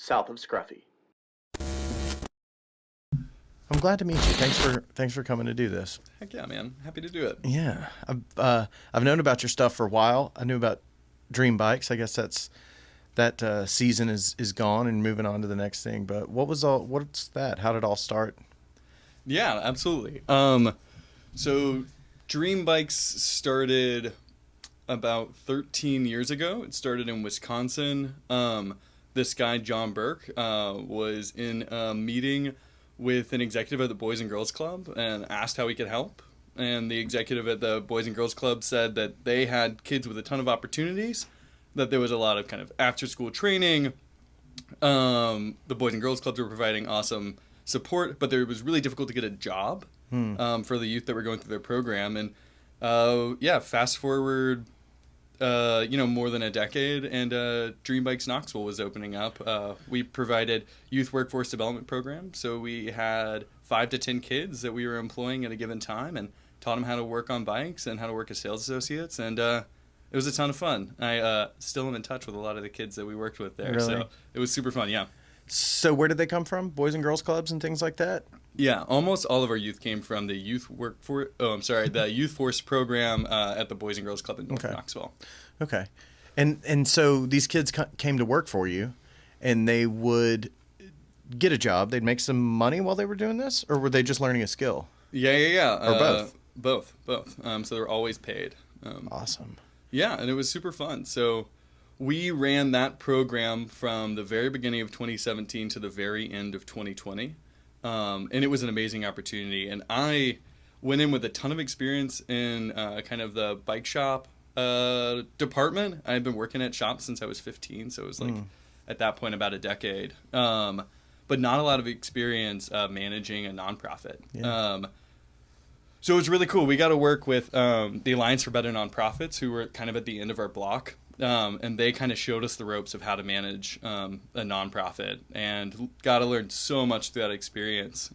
south of Scruffy. I'm glad to meet you. Thanks for coming to do this. Heck yeah, man. Happy to do it. Yeah, I've known about your stuff for a while. I knew about Dream Bikes. I guess that season is gone and moving on to the next thing. But what's that? How did it all start? Yeah, absolutely. So Dream Bikes started about 13 years ago. It started in Wisconsin. This guy, John Burke, was in a meeting with an executive at the Boys and Girls Club and asked how he could help. And the executive at the Boys and Girls Club said that they had kids with a ton of opportunities, that there was a lot of kind of after-school training. The Boys and Girls Clubs were providing awesome support, but it was really difficult to get a job for the youth that were going through their program. And fast forward more than a decade, and Dream Bikes Knoxville was opening up. We provided youth workforce development programs, so we had 5 to 10 kids that we were employing at a given time and taught them how to work on bikes and how to work as sales associates, and it was a ton of fun. I still am in touch with a lot of the kids that we worked with there, Really? So it was super fun, yeah. So where did they come from? Boys and Girls Clubs and things like that? Yeah, almost all of our youth came from the the Youth Force program at the Boys and Girls Club in North Knoxville. Okay. And so these kids came to work for you, and they would get a job. They'd make some money while they were doing this, or were they just learning a skill? Yeah. Or both? Both. So they were always paid. Awesome. Yeah, and it was super fun. So we ran that program from the very beginning of 2017 to the very end of 2020. And it was an amazing opportunity. And I went in with a ton of experience in kind of the bike shop department. I've been working at shops since I was 15, so it was like at that point about a decade. But not a lot of experience managing a nonprofit. Yeah. So it was really cool. We got to work with the Alliance for Better Nonprofits, who were kind of at the end of our block. And they kind of showed us the ropes of how to manage a nonprofit, and got to learn so much through that experience.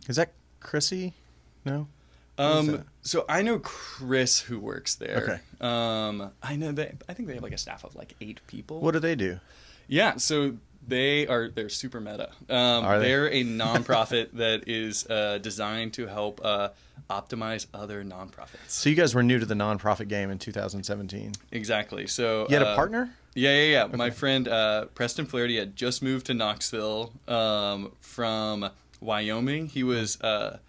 Is that Chrissy? No? So I know Chris, who works there. Okay. I think they have like a staff of like 8 people. What do they do? Yeah, so they're super meta. Are they? They're a nonprofit that is designed to help optimize other nonprofits. So you guys were new to the nonprofit game in 2017. Exactly. So You had a partner? Yeah. Okay. My friend Preston Flaherty had just moved to Knoxville from Wyoming. He was, I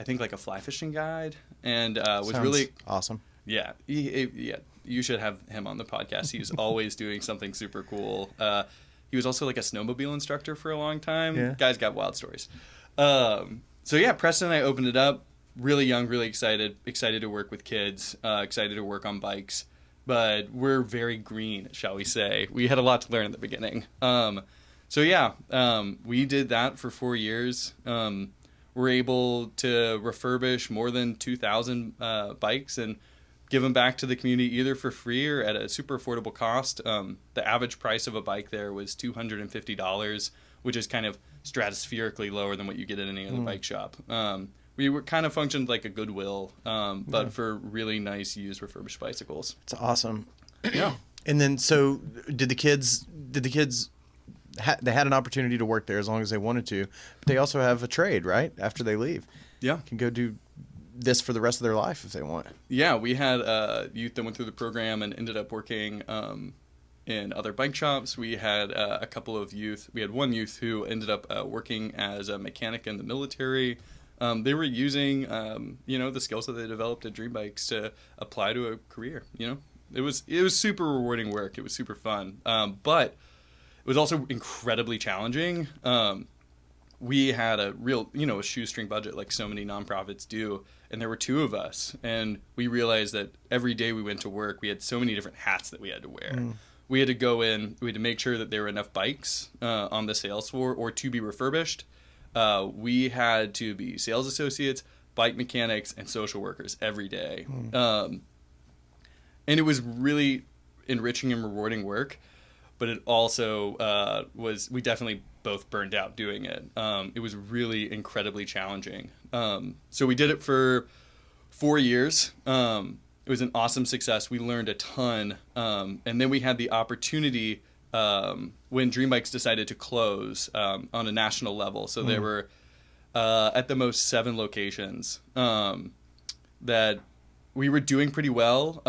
think, like a fly fishing guide, and was Sounds really awesome. Yeah, you should have him on the podcast. He was always doing something super cool. He was also like a snowmobile instructor for a long time. Yeah. Guy's got wild stories. So yeah, Preston and I opened it up. Really young, really excited to work with kids, excited to work on bikes. But we're very green, shall we say. We had a lot to learn at the beginning. We did that for 4 years. We're able to refurbish more than 2,000 bikes and give them back to the community either for free or at a super affordable cost. The average price of a bike there was $250, which is kind of stratospherically lower than what you get at any other bike shop. We were kind of functioned like a Goodwill, but for really nice used refurbished bicycles. It's awesome. Yeah. And then, so did the kids they had an opportunity to work there as long as they wanted to, but they also have a trade, right? After they leave. Yeah. Can go do this for the rest of their life if they want. Yeah, we had youth that went through the program and ended up working in other bike shops. We had a couple of youth. We had one youth who ended up working as a mechanic in the military. They were using, the skills that they developed at Dream Bikes to apply to a career. It was super rewarding work. It was super fun, but it was also incredibly challenging. We had a real, a shoestring budget like so many nonprofits do, and there were 2 of us, and we realized that every day we went to work, we had so many different hats that we had to wear. We had to go in, we had to make sure that there were enough bikes on the sales floor or to be refurbished. We had to be sales associates, bike mechanics, and social workers every day. And it was really enriching and rewarding work, but it also we definitely both burned out doing it. It was really incredibly challenging. So we did it for 4 years. It was an awesome success. We learned a ton. And then we had the opportunity when Dream Bikes decided to close on a national level. So there were at the most 7 locations that we were doing pretty well.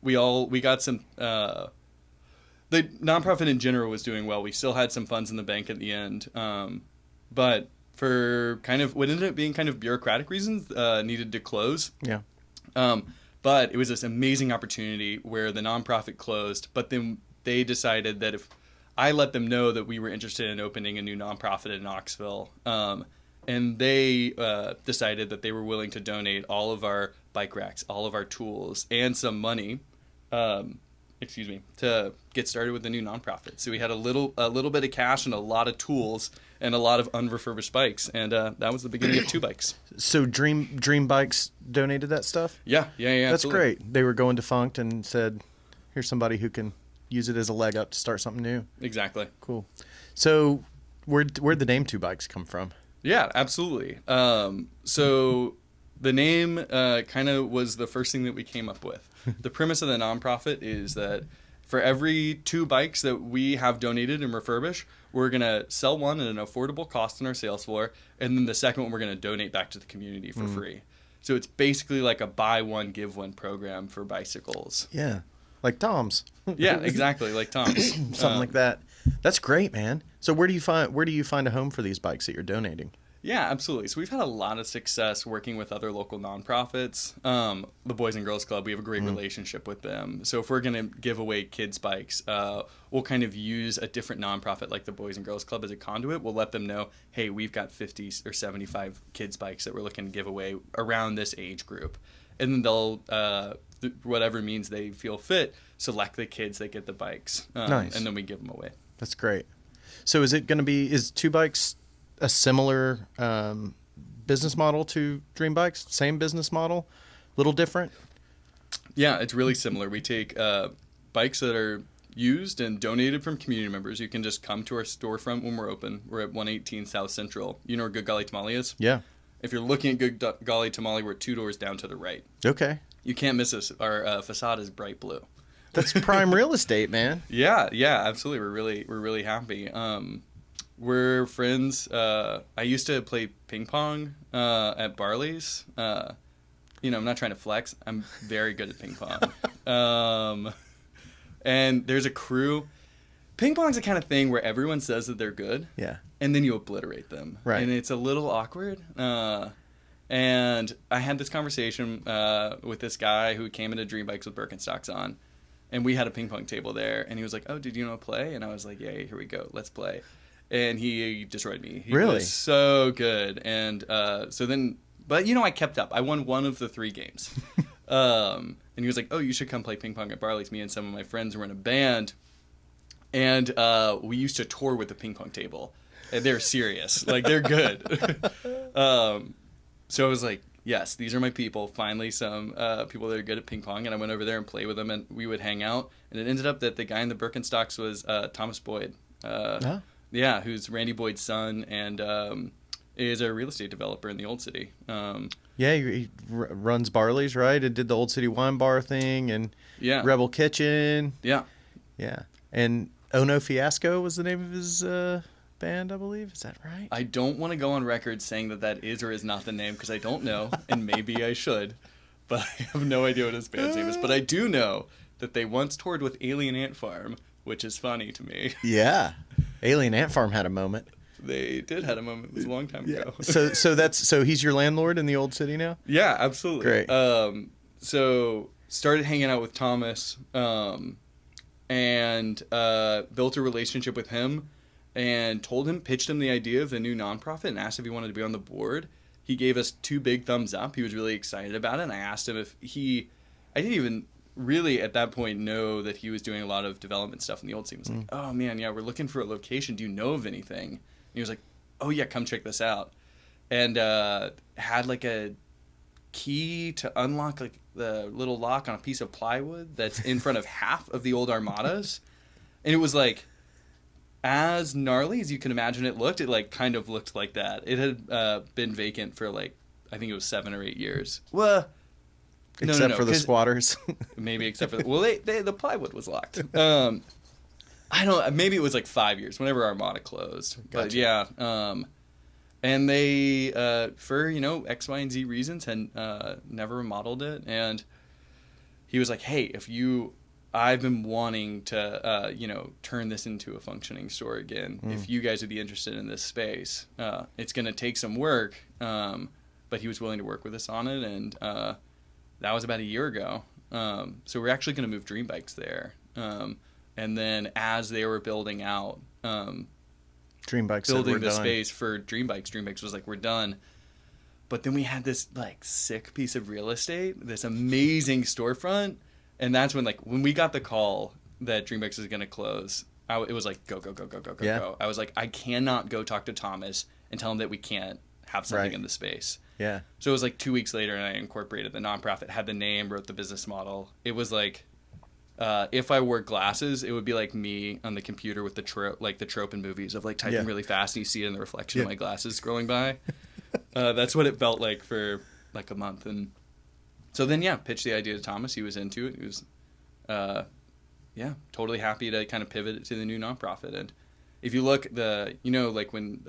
We got some. The nonprofit in general was doing well. We still had some funds in the bank at the end, but for kind of what ended up being kind of bureaucratic reasons, needed to close. Yeah. But it was this amazing opportunity where the nonprofit closed, but then they decided that if I let them know that we were interested in opening a new nonprofit in Knoxville, and they decided that they were willing to donate all of our bike racks, all of our tools, and some money, to get started with the new nonprofit. So we had a little bit of cash and a lot of tools and a lot of unrefurbished bikes, and that was the beginning of 2 Bikes. So Dream Bikes donated that stuff? Yeah. That's absolutely. great. They were going defunct and said, here's somebody who can use it as a leg up to start something new. Exactly. Cool. So where'd the name 2 Bikes come from? Yeah, absolutely. So the name kind of was the first thing that we came up with. The premise of the nonprofit is that for every 2 bikes that we have donated and refurbished, we're going to sell one at an affordable cost on our sales floor, and then the second one we're going to donate back to the community for free. So it's basically like a buy one, give one program for bicycles. Yeah, like Tom's. Yeah, exactly, like Tom's. Something like that. That's great, man. So where do you find a home for these bikes that you're donating? Yeah, absolutely. So we've had a lot of success working with other local nonprofits. The Boys and Girls Club, we have a great relationship with them. So if we're going to give away kids' bikes, we'll kind of use a different nonprofit like the Boys and Girls Club as a conduit. We'll let them know, hey, we've got 50 or 75 kids' bikes that we're looking to give away around this age group. And then they'll, whatever means they feel fit, select the kids that get the bikes. Nice. And then we give them away. That's great. So is 2 Bikes a similar business model to Dream Bikes? Same business model? Little different? Yeah, it's really similar. We take bikes that are used and donated from community members. You can just come to our storefront when we're open. We're at 118 South Central. You know where Good Golly Tamale is? Yeah. If you're looking at Good Golly Tamale, we're 2 doors down to the right. Okay. You can't miss us. Our facade is bright blue. That's prime real estate, man. Yeah, absolutely. We're really happy. We're friends. I used to play ping pong at Barley's. I'm not trying to flex. I'm very good at ping pong. And there's a crew. Ping pong's the kind of thing where everyone says that they're good. Yeah. And then you obliterate them. Right. And it's a little awkward. And I had this conversation with this guy who came into Dream Bikes with Birkenstocks on. And we had a ping pong table there. And he was like, oh, did you know play? And I was like, yeah, here we go. Let's play. And he destroyed me. He Really? was so good. And but I kept up. I won one of the 3 games. And he was like, oh, you should come play ping pong at Barley's. Me and some of my friends were in a band. And we used to tour with the ping pong table. And they're serious. Like, they're good. So I was like, yes, these are my people. Finally, some people that are good at ping pong. And I went over there and played with them, and we would hang out. And it ended up that the guy in the Birkenstocks was Thomas Boyd. Yeah, who's Randy Boyd's son, and is a real estate developer in the Old City. Yeah, he runs Barley's, right? It did the Old City Wine Bar thing and Rebel Kitchen. Yeah. Yeah. And Ono Fiasco was the name of his band, I believe. Is that right? I don't want to go on record saying that is or is not the name, because I don't know, and maybe I should, but I have no idea what his band's name is. But I do know that they once toured with Alien Ant Farm, which is funny to me. Yeah. Alien Ant Farm had a moment. They did had a moment. It was a long time ago. So he's your landlord in the Old City now? Yeah, absolutely. Great. So started hanging out with Thomas, and built a relationship with him, and pitched him the idea of the new nonprofit, and asked if he wanted to be on the board. He gave us 2 big thumbs up. He was really excited about it, and I asked him if I didn't even really at that point know that he was doing a lot of development stuff in the Old City. He was like, oh man, yeah, we're looking for a location. Do you know of anything? And he was like, oh yeah, come check this out. And had like a key to unlock like the little lock on a piece of plywood that's in front of half of the old Armadas. And it was like, as gnarly as you can imagine it looked, it like kind of looked like that. It had been vacant for like, I think it was 7 or 8 years. Well, Except for the squatters. Maybe except for the plywood was locked. I don't. Maybe it was like 5 years. Whenever Armada closed. But Gotcha. yeah. And they, for X, Y, and Z reasons, had never remodeled it. And he was like, "Hey, I've been wanting to, turn this into a functioning store again. If you guys would be interested in this space, it's going to take some work." But he was willing to work with us on it, and that was about a year ago. So we're actually going to move Dream Bikes there. And then as they were building out, Dream Bikes building the space for Dream Bikes was like, we're done. But then we had this like sick piece of real estate, this amazing storefront. And that's when we got the call that Dream Bikes is going to close, it was like, go. I was like, I cannot go talk to Thomas and tell him that we can't have something in the space. Yeah. So it was like 2 weeks later, and I incorporated the nonprofit, had the name, wrote the business model. It was like, if I wore glasses, it would be like me on the computer with the trope in movies of like typing really fast, and you see it in the reflection of my glasses scrolling by. That's what it felt like for like a month. And so then, pitched the idea to Thomas. He was into it. He was, totally happy to kind of pivot it to the new nonprofit. And if you look like when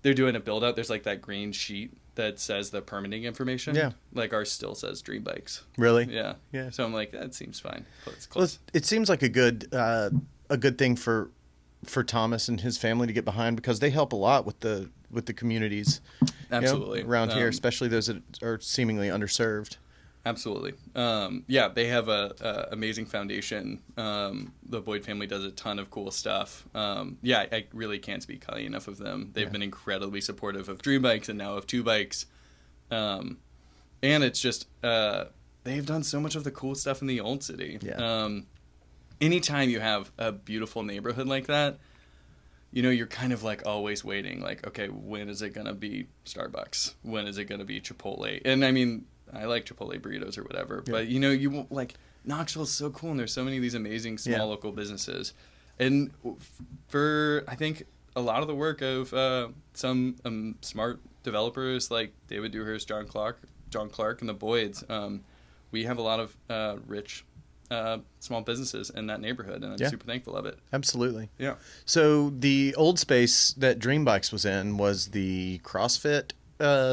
they're doing a build out, there's like that green sheet that says the permitting information. Yeah. Like ours still says Dream Bikes. Really? Yeah. Yeah. So I'm like, that seems fine. It's Well, close. it seems like a good thing for Thomas and his family to get behind, because they help a lot with the communities. Absolutely. Around here, especially those that are seemingly underserved. Absolutely. They have a amazing foundation. The Boyd family does a ton of cool stuff. I really can't speak highly enough of them. They've been incredibly supportive of Dream Bikes and now of Two Bikes. And it's just, they've done so much of the cool stuff in the old city. Yeah. Anytime you have a beautiful neighborhood like that, you're kind of like always waiting, like, okay, when is it going to be Starbucks? When is it going to be Chipotle? And I mean, I like Chipotle burritos or whatever, but you won't, like, Knoxville's so cool, and there's so many of these amazing small local businesses. And for, I think, a lot of the work of some smart developers like David Dewhurst, John Clark, and the Boyds, we have a lot of rich small businesses in that neighborhood, and I'm super thankful of it. Absolutely. Yeah. So the old space that Dream Bikes was in was the CrossFit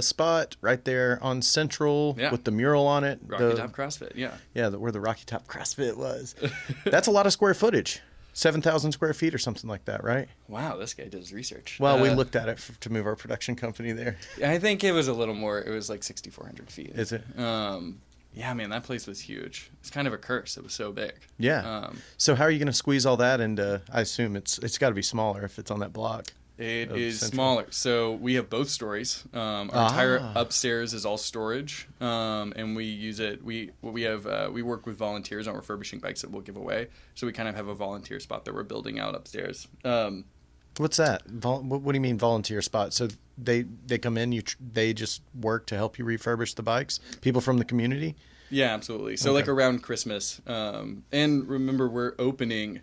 spot right there on Central with the mural on it. Rocky Top CrossFit, yeah, where the Rocky Top CrossFit was. That's a lot of square footage. 7,000 square feet or something like that, right? Wow, this guy does research. Well, we looked at it to move our production company there. I think it was a little more. It was like 6,400 feet. Is it? Yeah, man, that place was huge. It's kind of a curse. It was so big. Yeah. So how are you going to squeeze all that into? I assume it's got to be smaller if it's on that block. It is smaller. So we have both stories. Our entire upstairs is all storage, and we use it. We work with volunteers on refurbishing bikes that we'll give away. So we kind of have a volunteer spot that we're building out upstairs. What's that? What do you mean volunteer spot? So they come in, they just work to help you refurbish the bikes? People from the community? Yeah, absolutely. So like around Christmas, and remember we're opening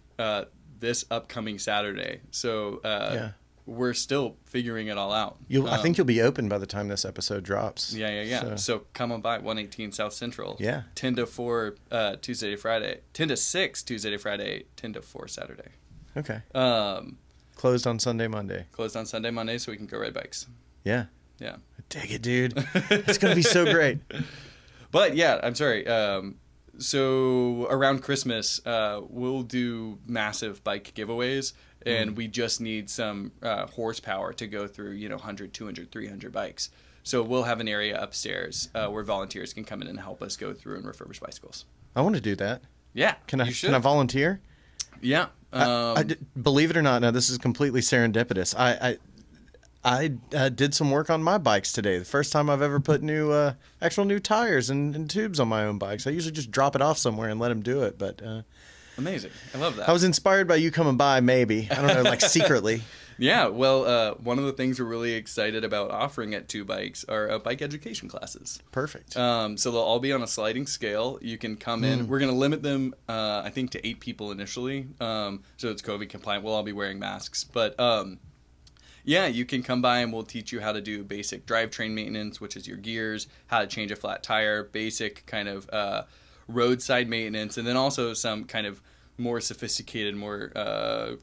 this upcoming Saturday. So we're still figuring it all out. I think you'll be open by the time this episode drops. Yeah. So come on by 118 South Central. Yeah. 10 to 4 Tuesday to Friday. 10 to 6 Tuesday to Friday. 10 to 4 Saturday. Okay. Closed on Sunday, Monday. Closed on Sunday, Monday, so we can go ride bikes. Yeah. Yeah. Dig it, dude. It's going to be so great. But yeah, I'm sorry. So around Christmas, we'll do massive bike giveaways, and we just need some horsepower to go through, 100, 200, 300 bikes. So we'll have an area upstairs where volunteers can come in and help us go through and refurbish bicycles. I want to do that. Yeah. Can I volunteer? Yeah. Believe it or not, now this is completely serendipitous. I did some work on my bikes today. The first time I've ever put actual new tires and tubes on my own bikes. I usually just drop it off somewhere and let them do it. But amazing. I love that. I was inspired by you coming by, maybe. I don't know, like secretly. Yeah, well, one of the things we're really excited about offering at Two Bikes are bike education classes. Perfect. So they'll all be on a sliding scale. You can come in. We're going to limit them, I think, to 8 people initially. So it's COVID compliant. We'll all be wearing masks. But yeah, you can come by and we'll teach you how to do basic drivetrain maintenance, which is your gears, how to change a flat tire, basic kind of roadside maintenance, and then also some kind of more sophisticated, more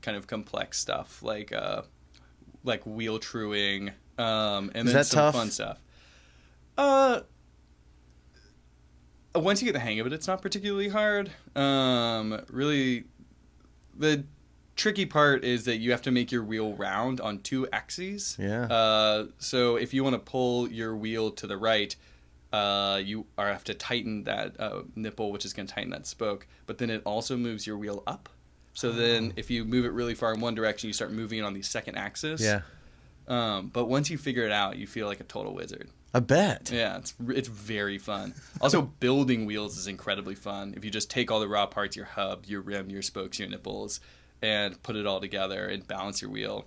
kind of complex stuff like wheel truing, and Is then that some tough? fun stuff. Once you get the hang of it, it's not particularly hard. Really, the tricky part is that you have to make your wheel round on 2 axes. Yeah. So if you want to pull your wheel to the right, you have to tighten that nipple, which is going to tighten that spoke. But then it also moves your wheel up. So then if you move it really far in one direction, you start moving it on the second axis. Yeah. But once you figure it out, you feel like a total wizard. I bet. Yeah, it's very fun. Also, building wheels is incredibly fun. If you just take all the raw parts, your hub, your rim, your spokes, your nipples, and put it all together and balance your wheel.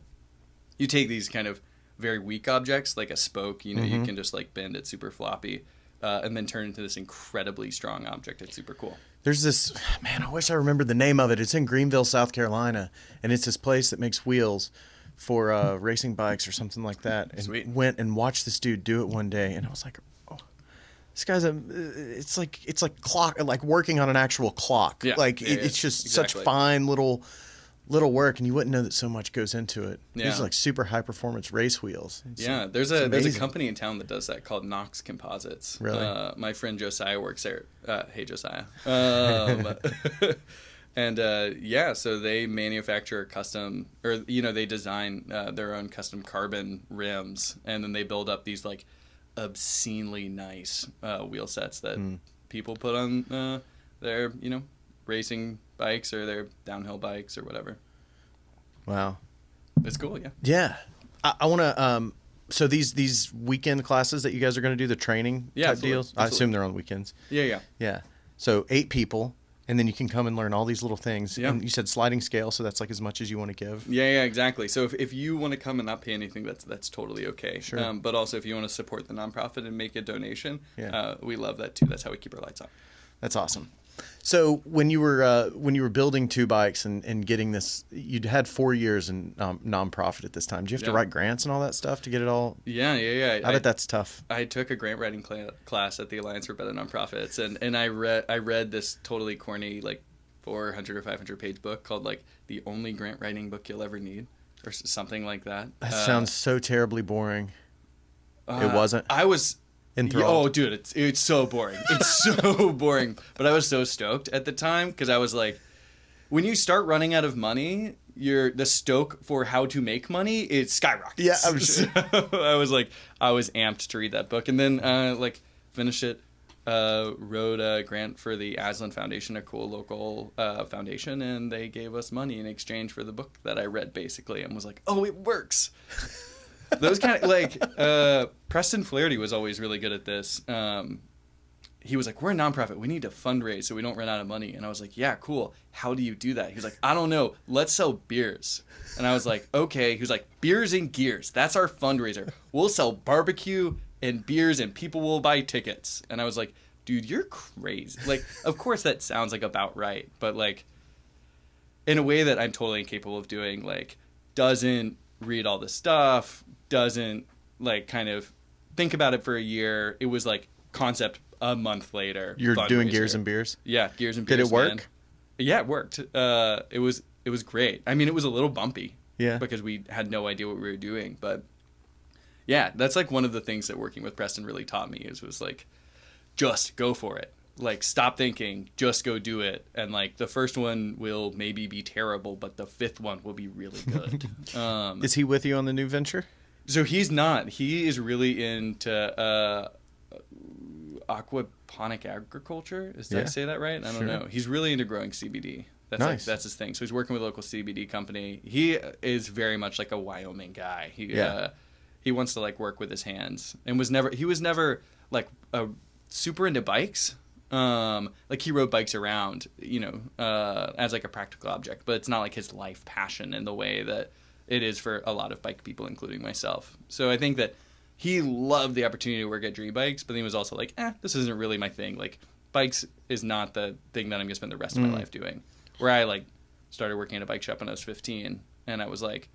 You take these kind of very weak objects, like a spoke, you can just like bend it super floppy, and then turn it into this incredibly strong object. It's super cool. There's this, man, I wish I remembered the name of it. It's in Greenville, South Carolina, and it's this place that makes wheels for racing bikes or something like that. And Sweet. went and watched this dude do it one day, and I was like, oh, this guy's it's like clock, like working on an actual clock. Yeah, Like yeah, it's just exactly. such fine little work, and you wouldn't know that so much goes into it. Yeah. These are like super high performance race wheels. There's a amazing. company in town that does that called Knox Composites. Really? My friend Josiah works there. Hey Josiah. And so they manufacture custom, or they design their own custom carbon rims, and then they build up these like obscenely nice wheel sets that people put on their racing bikes or their downhill bikes or whatever. Wow. It's cool, yeah. Yeah. I want to. So these weekend classes that you guys are going to do, the training type absolutely. deals. I Absolutely. assume they're on weekends. Yeah. Yeah. So 8 people, and then you can come and learn all these little things. Yeah. And you said sliding scale, so that's like as much as you want to give. Yeah, exactly. So if you want to come and not pay anything, that's totally okay. Sure. But also if you want to support the nonprofit and make a donation, Yeah. we love that too. That's how we keep our lights on. That's awesome. So when you were building 2 bikes and getting this, you'd had 4 years in nonprofit at this time. Do you have to Yeah. write grants and all that stuff to get it all? Yeah. I bet that's tough. I took a grant writing class at the Alliance for Better Nonprofits, and I read this totally corny like 400 or 500 page book called like The Only Grant Writing Book You'll Ever Need, or something like that. That sounds so terribly boring. It wasn't? I was. Enthralled. Oh, dude, it's so boring. It's so boring. But I was so stoked at the time because I was like, when you start running out of money, the stoke for how to make money, it skyrockets. Yeah, I'm sure. So I was amped to read that book, and then finished it. Wrote a grant for the Aslan Foundation, a cool local foundation, and they gave us money in exchange for the book that I read, basically, and was like, oh, it works. Those kind of like Preston Flaherty was always really good at this. He was like, we're a nonprofit, we need to fundraise so we don't run out of money. And I was like, yeah, cool, how do you do that? He was like, I don't know, let's sell beers. And I was like, okay. He was like, beers and gears, that's our fundraiser. We'll sell barbecue and beers and people will buy tickets. And I was like, dude, you're crazy. Like, of course that sounds like about right, but like in a way that I'm totally incapable of doing, like doesn't read all the stuff, doesn't like kind of think about it for a year. It was like concept a month later. You're doing fundraiser. gears and beers? Yeah, gears and beers. Did it work? Man. Yeah, it worked. It was great. I mean, it was a little bumpy. Yeah. Because we had no idea what we were doing, but yeah, that's like one of the things that working with Preston really taught me was like, just go for it. Like, stop thinking, just go do it. And like the first one will maybe be terrible, but the 5th one will be really good. Is he with you on the new venture? So he's not. He is really into aquaponic agriculture. Did I say that right? I don't know. He's really into growing CBD. That's nice. That's his thing. So he's working with a local CBD company. He is very much like a Wyoming guy. He wants to like work with his hands, and he was never like super into bikes. Like he rode bikes around, as like a practical object, but it's not like his life passion in the way that it is for a lot of bike people, including myself. So I think that he loved the opportunity to work at Dream Bikes, but then he was also like, this isn't really my thing. Like, bikes is not the thing that I'm going to spend the rest of my life doing. Where I, like, started working at a bike shop when I was 15, and I was like,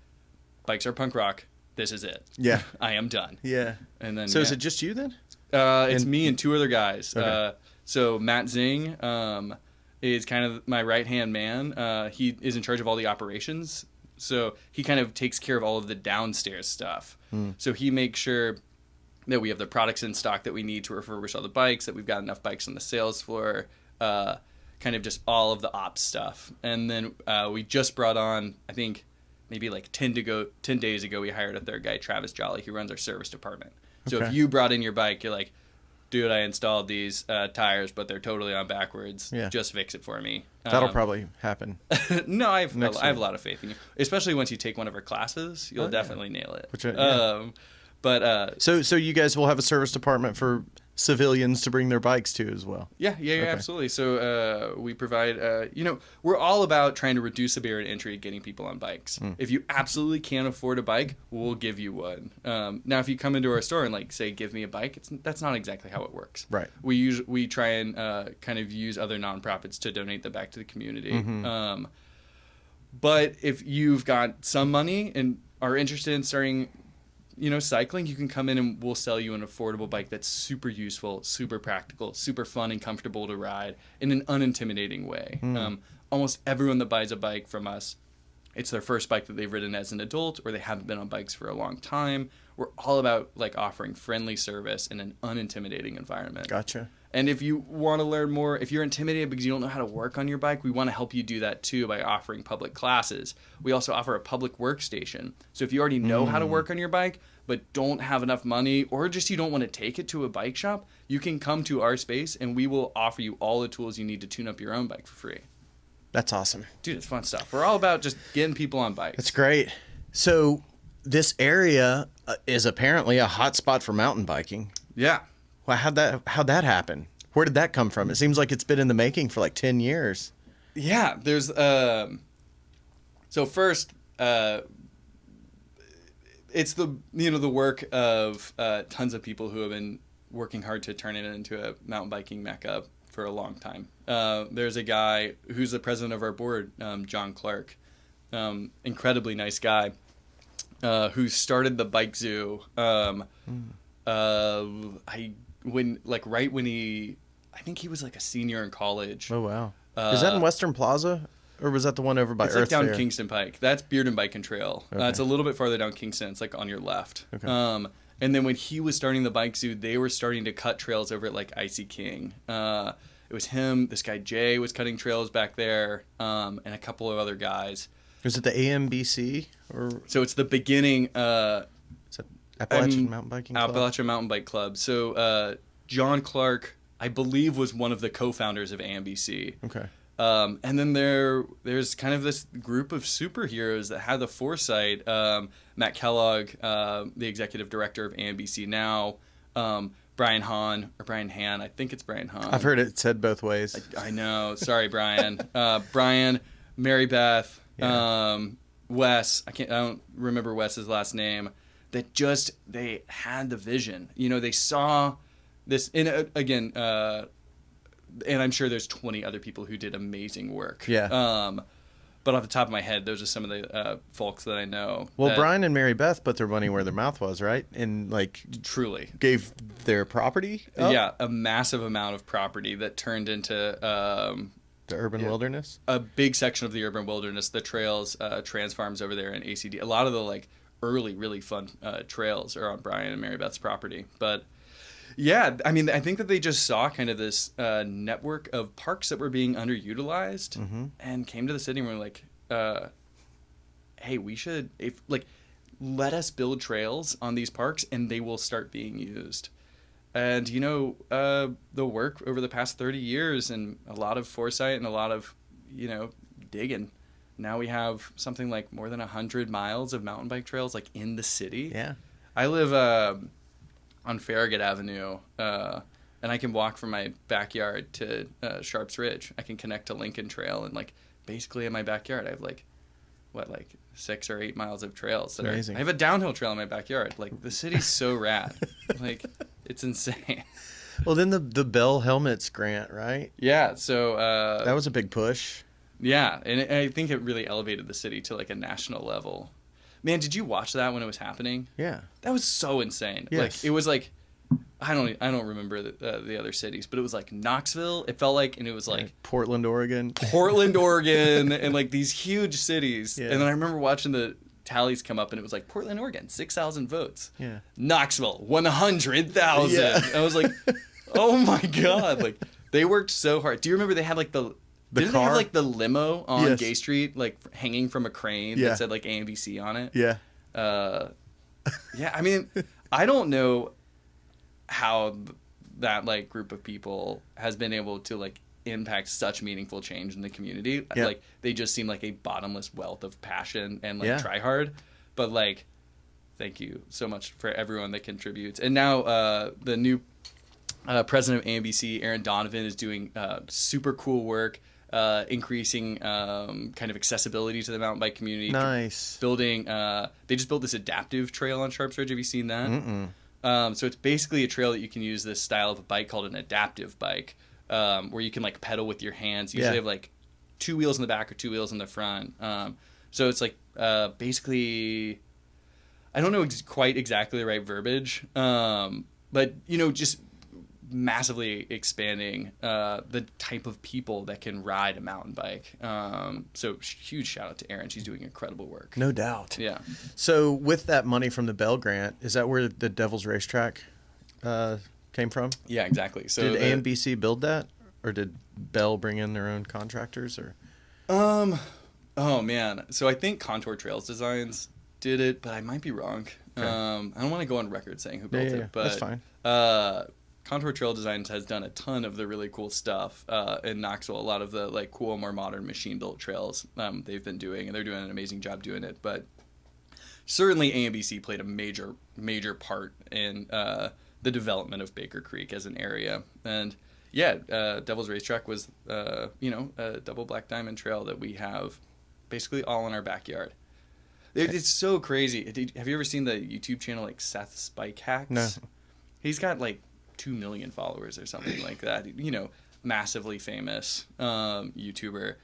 bikes are punk rock. This is it. Yeah. I am done. Yeah. And then, So is it just you then? It's me and 2 other guys. Okay. So Matt Zing, is kind of my right-hand man. He is in charge of all the operations. So he kind of takes care of all of the downstairs stuff. So he makes sure that we have the products in stock that we need to refurbish all the bikes, that we've got enough bikes on the sales floor, kind of just all of the ops stuff. And then we just brought on, I think, maybe like 10 days ago, we hired a third guy, Travis Jolly, who runs our service department. So if you brought in your bike, you're like, dude, I installed these tires, but they're totally on backwards. Yeah. Just fix it for me. That'll probably happen. No, I have a lot of faith in you. Especially once you take one of our classes, you'll definitely nail it. So you guys will have a service department for civilians to bring their bikes to as well. Yeah, absolutely. So we provide, we're all about trying to reduce the barrier to entry, getting people on bikes. If you absolutely can't afford a bike, we'll give you one. Now, if you come into our store and like say, give me a bike, that's not exactly how it works. Right. We try and kind of use other nonprofits to donate them back to the community. But if you've got some money and are interested in starting cycling, you can come in and we'll sell you an affordable bike that's super useful, super practical, super fun and comfortable to ride in an unintimidating way. Almost everyone that buys a bike from us, it's their first bike that they've ridden as an adult, or they haven't been on bikes for a long time. We're all about like offering friendly service in an unintimidating environment. Gotcha. And if you want to learn more, if you're intimidated because you don't know how to work on your bike, we want to help you do that too by offering public classes. We also offer a public workstation. So if you already know how to work on your bike, but don't have enough money, or just you don't want to take it to a bike shop, you can come to our space and we will offer you all the tools you need to tune up your own bike for free. That's awesome. Dude, it's fun stuff. We're all about just getting people on bikes. That's great. So this area is apparently a hot spot for mountain biking. Yeah. Well, how'd that happen? Where did that come from? It seems like it's been in the making for like 10 years. Yeah, there's so first it's the the work of tons of people who have been working hard to turn it into a mountain biking mecca for a long time. There's a guy who's the president of our board, John Clark, incredibly nice guy, who started the bike zoo. I think he was like a senior in college. Oh wow! Is that in Western Plaza, or was that the one over by It's Earth like down Fair? Kingston Pike. That's Bearden Bike and Trail. Okay. It's a little bit farther down Kingston. It's like on your left. Okay. And then when he was starting the bike zoo, they were starting to cut trails over at like Icy King. It was him. This guy Jay was cutting trails back there, and a couple of other guys. Was it the AMBC or? So it's the beginning. Is that Appalachian Mountain Biking Club? Appalachian Mountain Bike Club. So John Clark, I believe, was one of the co-founders of AMBC. Okay. And then there's kind of this group of superheroes that had the foresight. Matt Kellogg, the executive director of AMBC now, Brian Han, I think it's Brian Han. I've heard it said both ways. I know. Sorry, Brian. Brian, Mary Beth, Wes. I don't remember Wes's last name. They had the vision. They saw this. And again, and I'm sure there's 20 other people who did amazing work. Yeah. But off the top of my head, those are some of the folks that I know. Well, Brian and Mary Beth put their money where their mouth was, right? And like truly gave their property up? Yeah, a massive amount of property that turned into The urban wilderness? a big section of the urban wilderness, the trails, trans farms over there in ACD. A lot of the like early, really fun trails are on Brian and Mary Beth's property. But yeah, I mean, I think that they just saw kind of this network of parks that were being underutilized and came to the city and were like, hey, we should, let us build trails on these parks and they will start being used. And, the work over the past 30 years and a lot of foresight and a lot of, digging. Now we have something like more than 100 miles of mountain bike trails like in the city. Yeah. I live on Farragut Avenue, and I can walk from my backyard to Sharps Ridge. I can connect to Lincoln Trail, and basically in my backyard I have 6 or 8 miles of trails. Amazing. I have a downhill trail in my backyard. The city's so rad. It's insane. Well, then the Bell Helmets grant, right? Yeah, so that was a big push. Yeah, and I think it really elevated the city to a national level. Man, did you watch that when it was happening? Yeah. That was so insane. Yes. It was I don't remember the other cities, but it was like Knoxville. It felt like, and it was like Portland, Oregon, and like these huge cities. Yeah. And then I remember watching the tallies come up, and it was like Portland, Oregon, 6,000 votes. Yeah. Knoxville, 100,000. Yeah. I was like, oh my god! Like they worked so hard. Do you remember they had like didn't they have like the limo on Yes. Gay Street, like hanging from a crane Yeah. that said like AMBC on it? Yeah. Yeah. I mean, I don't know how that like group of people has been able to like impact such meaningful change in the community. Yeah. Like they just seem like a bottomless wealth of passion and like Yeah. try hard. But like, thank you so much for everyone that contributes. And now the new president of AMBC, Aaron Donovan, is doing super cool work, increasing kind of accessibility to the mountain bike community. Nice. Building, they just built this adaptive trail on Sharps Ridge. Have you seen that? Mm-mm. So it's basically a trail that you can use this style of a bike called an adaptive bike, where you can like pedal with your hands. You usually have like 2 wheels in the back or 2 wheels in the front. So it's like basically, I don't know quite exactly the right verbiage, but you know, just massively expanding the type of people that can ride a mountain bike. So huge shout out to Erin. She's doing incredible work. No doubt. Yeah. So with that money from the Bell Grant, is that where the Devil's Racetrack came from? Yeah, exactly. So Did AMBC build that, or did Bell bring in their own contractors? Or oh man. So I think Contour Trails Designs did it, but I might be wrong. Okay. I don't want to go on record saying who built it, but that's fine. Contour Trail Designs has done a ton of the really cool stuff in Knoxville. A lot of the like cool, more modern machine-built trails they've been doing, and they're doing an amazing job doing it. But certainly AMBC played a major part in the development of Baker Creek as an area. And yeah, Devil's Racetrack was a double black diamond trail that we have basically all in our backyard. It's so crazy. Have you ever seen the YouTube channel like Seth's Bike Hacks? No. He's got like 2 million followers or something like that. You know, massively famous YouTuber.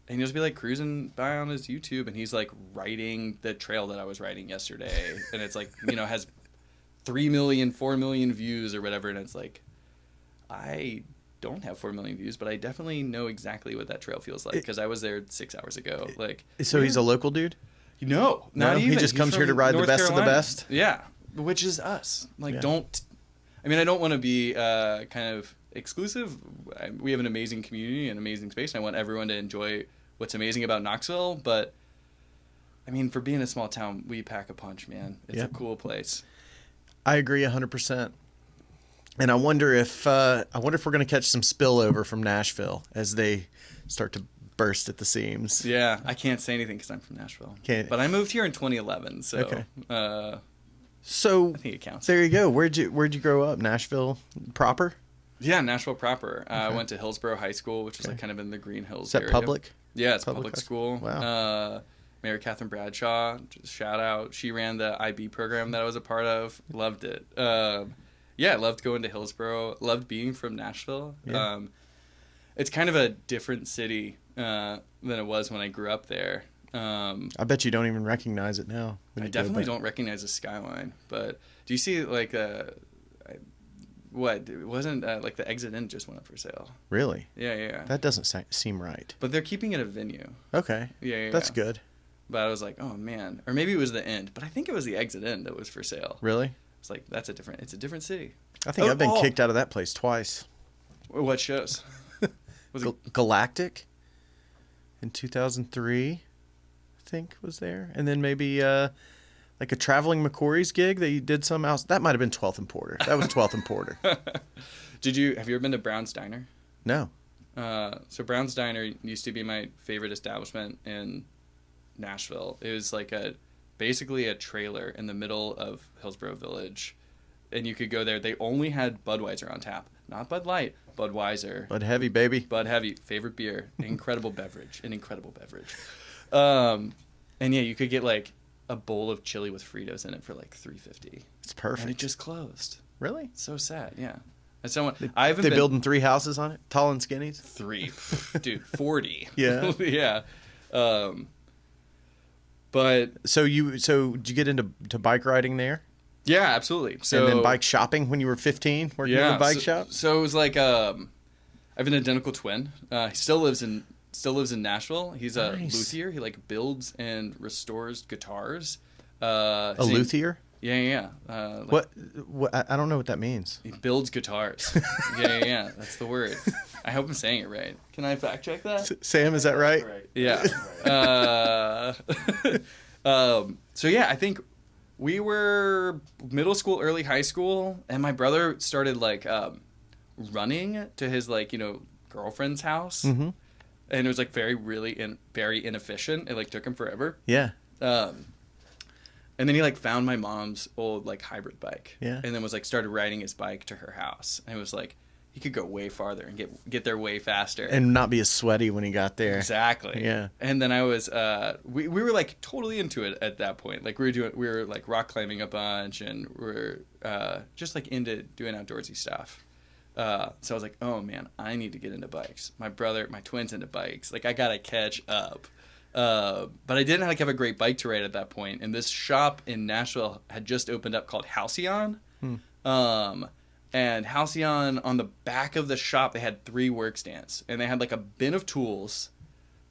And he'll just be like cruising by on his YouTube, and he's like riding the trail that I was riding yesterday. And it's like, you know, has 3 million, 4 million views or whatever. And it's like, I don't have 4 million views, but I definitely know exactly what that trail feels like because I was there 6 hours ago. Like, So he's a local dude? No, not even. He just comes here to ride North the best Carolina. of the best? Yeah, which is us. Like, Yeah. I mean, I don't want to be kind of exclusive. We have an amazing community and amazing space, and I want everyone to enjoy what's amazing about Knoxville. But, I mean, for being a small town, we pack a punch, man. It's a cool place. I agree 100%. And I wonder if we're going to catch some spillover from Nashville as they start to burst at the seams. Yeah, I can't say anything because I'm from Nashville. But I moved here in 2011, so Okay. I think it counts. There you go. Where'd you grow up? Nashville proper? Yeah, Nashville proper. I went to Hillsborough High School, which is like kind of in the Green Hills Is that area. public? Yeah, it's Public public high school. Wow. Mary Catherine Bradshaw, just shout out. She ran the IB program that I was a part of. Loved it. Yeah, loved going to Hillsborough. Loved being from Nashville. Yeah. It's kind of a different city than it was when I grew up there. I bet you don't even recognize it now. I definitely don't recognize the skyline. But do you see like what? It wasn't like the Exit Inn just went up for sale. Really? Yeah. That doesn't seem right. But they're keeping it a venue. Okay. Yeah. That's good. But I was like, oh man, or maybe it was the End. But I think it was the Exit Inn that was for sale. Really? It's like it's a different city. I think I've been kicked out of that place twice. What shows? Was it? Galactic in 2003, I think, was there. And then maybe like a Traveling McCory's gig that you did some else. That might have been 12th and Porter. That was 12th and Porter. Have you ever been to Brown's Diner? No. So Brown's Diner used to be my favorite establishment in Nashville. It was like basically a trailer in the middle of Hillsborough Village, and you could go there. They only had Budweiser on tap, not Bud Light, Budweiser. Bud Heavy, baby. Bud Heavy, favorite beer, an incredible beverage. And yeah, you could get like a bowl of chili with Fritos in it for like $3.50. It's perfect. And it just closed. Really? So sad. Yeah. And someone They building 3 houses on it, tall and skinnies. 3, dude, 40. Yeah. Yeah. But So did you get into bike riding there? Yeah, absolutely. So and then bike shopping when you were 15, working in a bike shop. So it was like I have an identical twin. He still lives in Nashville. He's a luthier. He like builds and restores guitars. A luthier? Yeah. What? I don't know what that means. He builds guitars. yeah. That's the word. I hope I'm saying it right. Can I fact check that? Sam, is that right? Yeah. So yeah, I think we were middle school, early high school, and my brother started like running to his like girlfriend's house, and it was like very inefficient. It like took him forever. Yeah. And then he like found my mom's old like hybrid bike. Yeah. And then was like started riding his bike to her house, and it was like he could go way farther and get there way faster and not be as sweaty when he got there. Exactly. Yeah. And then I was we were like totally into it at that point. Like we were like rock climbing a bunch, and we were just like into doing outdoorsy stuff. So I was like, oh man, I need to get into bikes. My twin's into bikes. Like I gotta catch up. But I didn't like have a great bike to ride at that point. And this shop in Nashville had just opened up called Halcyon. And Halcyon, on the back of the shop, they had 3 work stands. And they had like a bin of tools,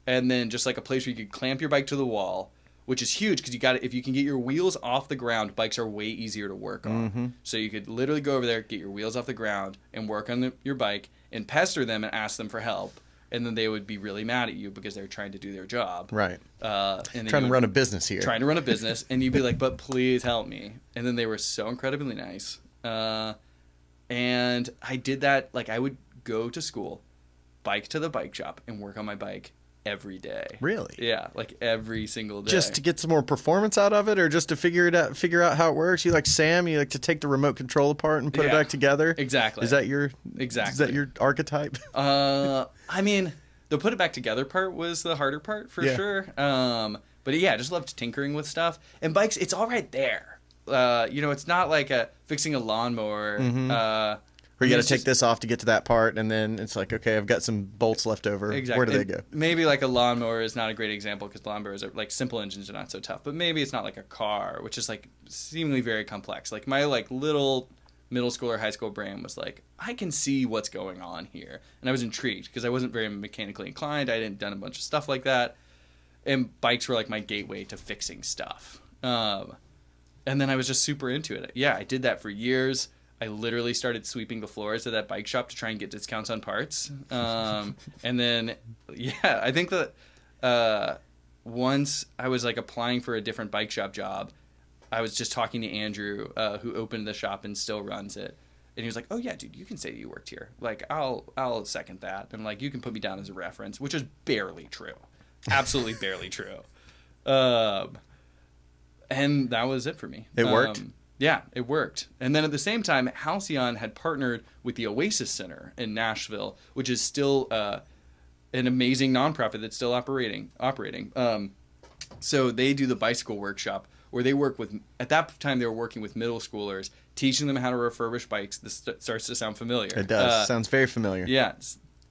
and then just like a place where you could clamp your bike to the wall, which is huge because if you can get your wheels off the ground, bikes are way easier to work on. So you could literally go over there, get your wheels off the ground, and work on your bike, and pester them and ask them for help. And then they would be really mad at you because they're trying to do their job. Right. And trying to run a business here. Trying to run a business. And you'd be like, but please help me. And then they were so incredibly nice. And I did that. Like I would go to school, bike to the bike shop, and work on my bike every day. Really? Yeah, like every single day. Just to get some more performance out of it, or just to figure out how it works? You like Sam? You like to take the remote control apart and put it back together? Exactly. Is that your archetype? I mean, the put it back together part was the harder part for sure. But yeah, I just loved tinkering with stuff. And bikes, it's all right there. It's not like fixing a lawnmower. Where you got to take this off to get to that part, and then it's like, okay, I've got some bolts left over. Exactly. Where do they go? Maybe like a lawnmower is not a great example because lawnmowers are like simple engines are not so tough. But maybe it's not like a car, which is like seemingly very complex. Like my like little middle school or high school brain was like, I can see what's going on here, and I was intrigued because I wasn't very mechanically inclined. I hadn't done a bunch of stuff like that, and bikes were like my gateway to fixing stuff. And then I was just super into it. Yeah, I did that for years. I literally started sweeping the floors at that bike shop to try and get discounts on parts. And then, yeah, I think that once I was like applying for a different bike shop job, I was just talking to Andrew, who opened the shop and still runs it. And he was like, oh yeah, dude, you can say you worked here. Like, I'll second that. And like, you can put me down as a reference, which is barely true. Absolutely barely true. And that was it for me. It worked? Yeah, it worked. And then at the same time, Halcyon had partnered with the Oasis Center in Nashville, which is still an amazing nonprofit that's still operating. So they do the bicycle workshop where they work with, at that time they were working with middle schoolers, teaching them how to refurbish bikes. This starts to sound familiar. It does. Sounds very familiar. Yeah.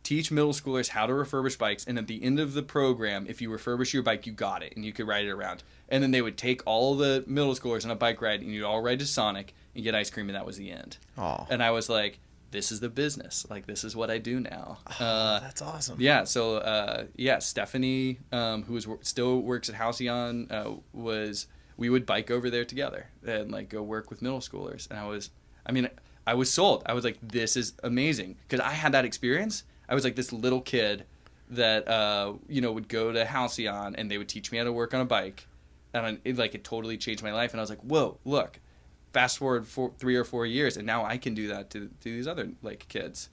Teach middle schoolers how to refurbish bikes, and at the end of the program, if you refurbish your bike, you got it, and you could ride it around. And then they would take all the middle schoolers on a bike ride, and you'd all ride to Sonic and get ice cream, and that was the end. Oh. And I was like, this is the business. Like, this is what I do now. That's awesome. Yeah, so, Stephanie, who still works at Halcyon, we would bike over there together and, like, go work with middle schoolers. And I was sold. I was like, this is amazing. Because I had that experience. I was like this little kid that would go to Halcyon and they would teach me how to work on a bike, and it totally changed my life. And I was like, whoa, look, fast forward 3 or 4 years, and now I can do that to these other like kids,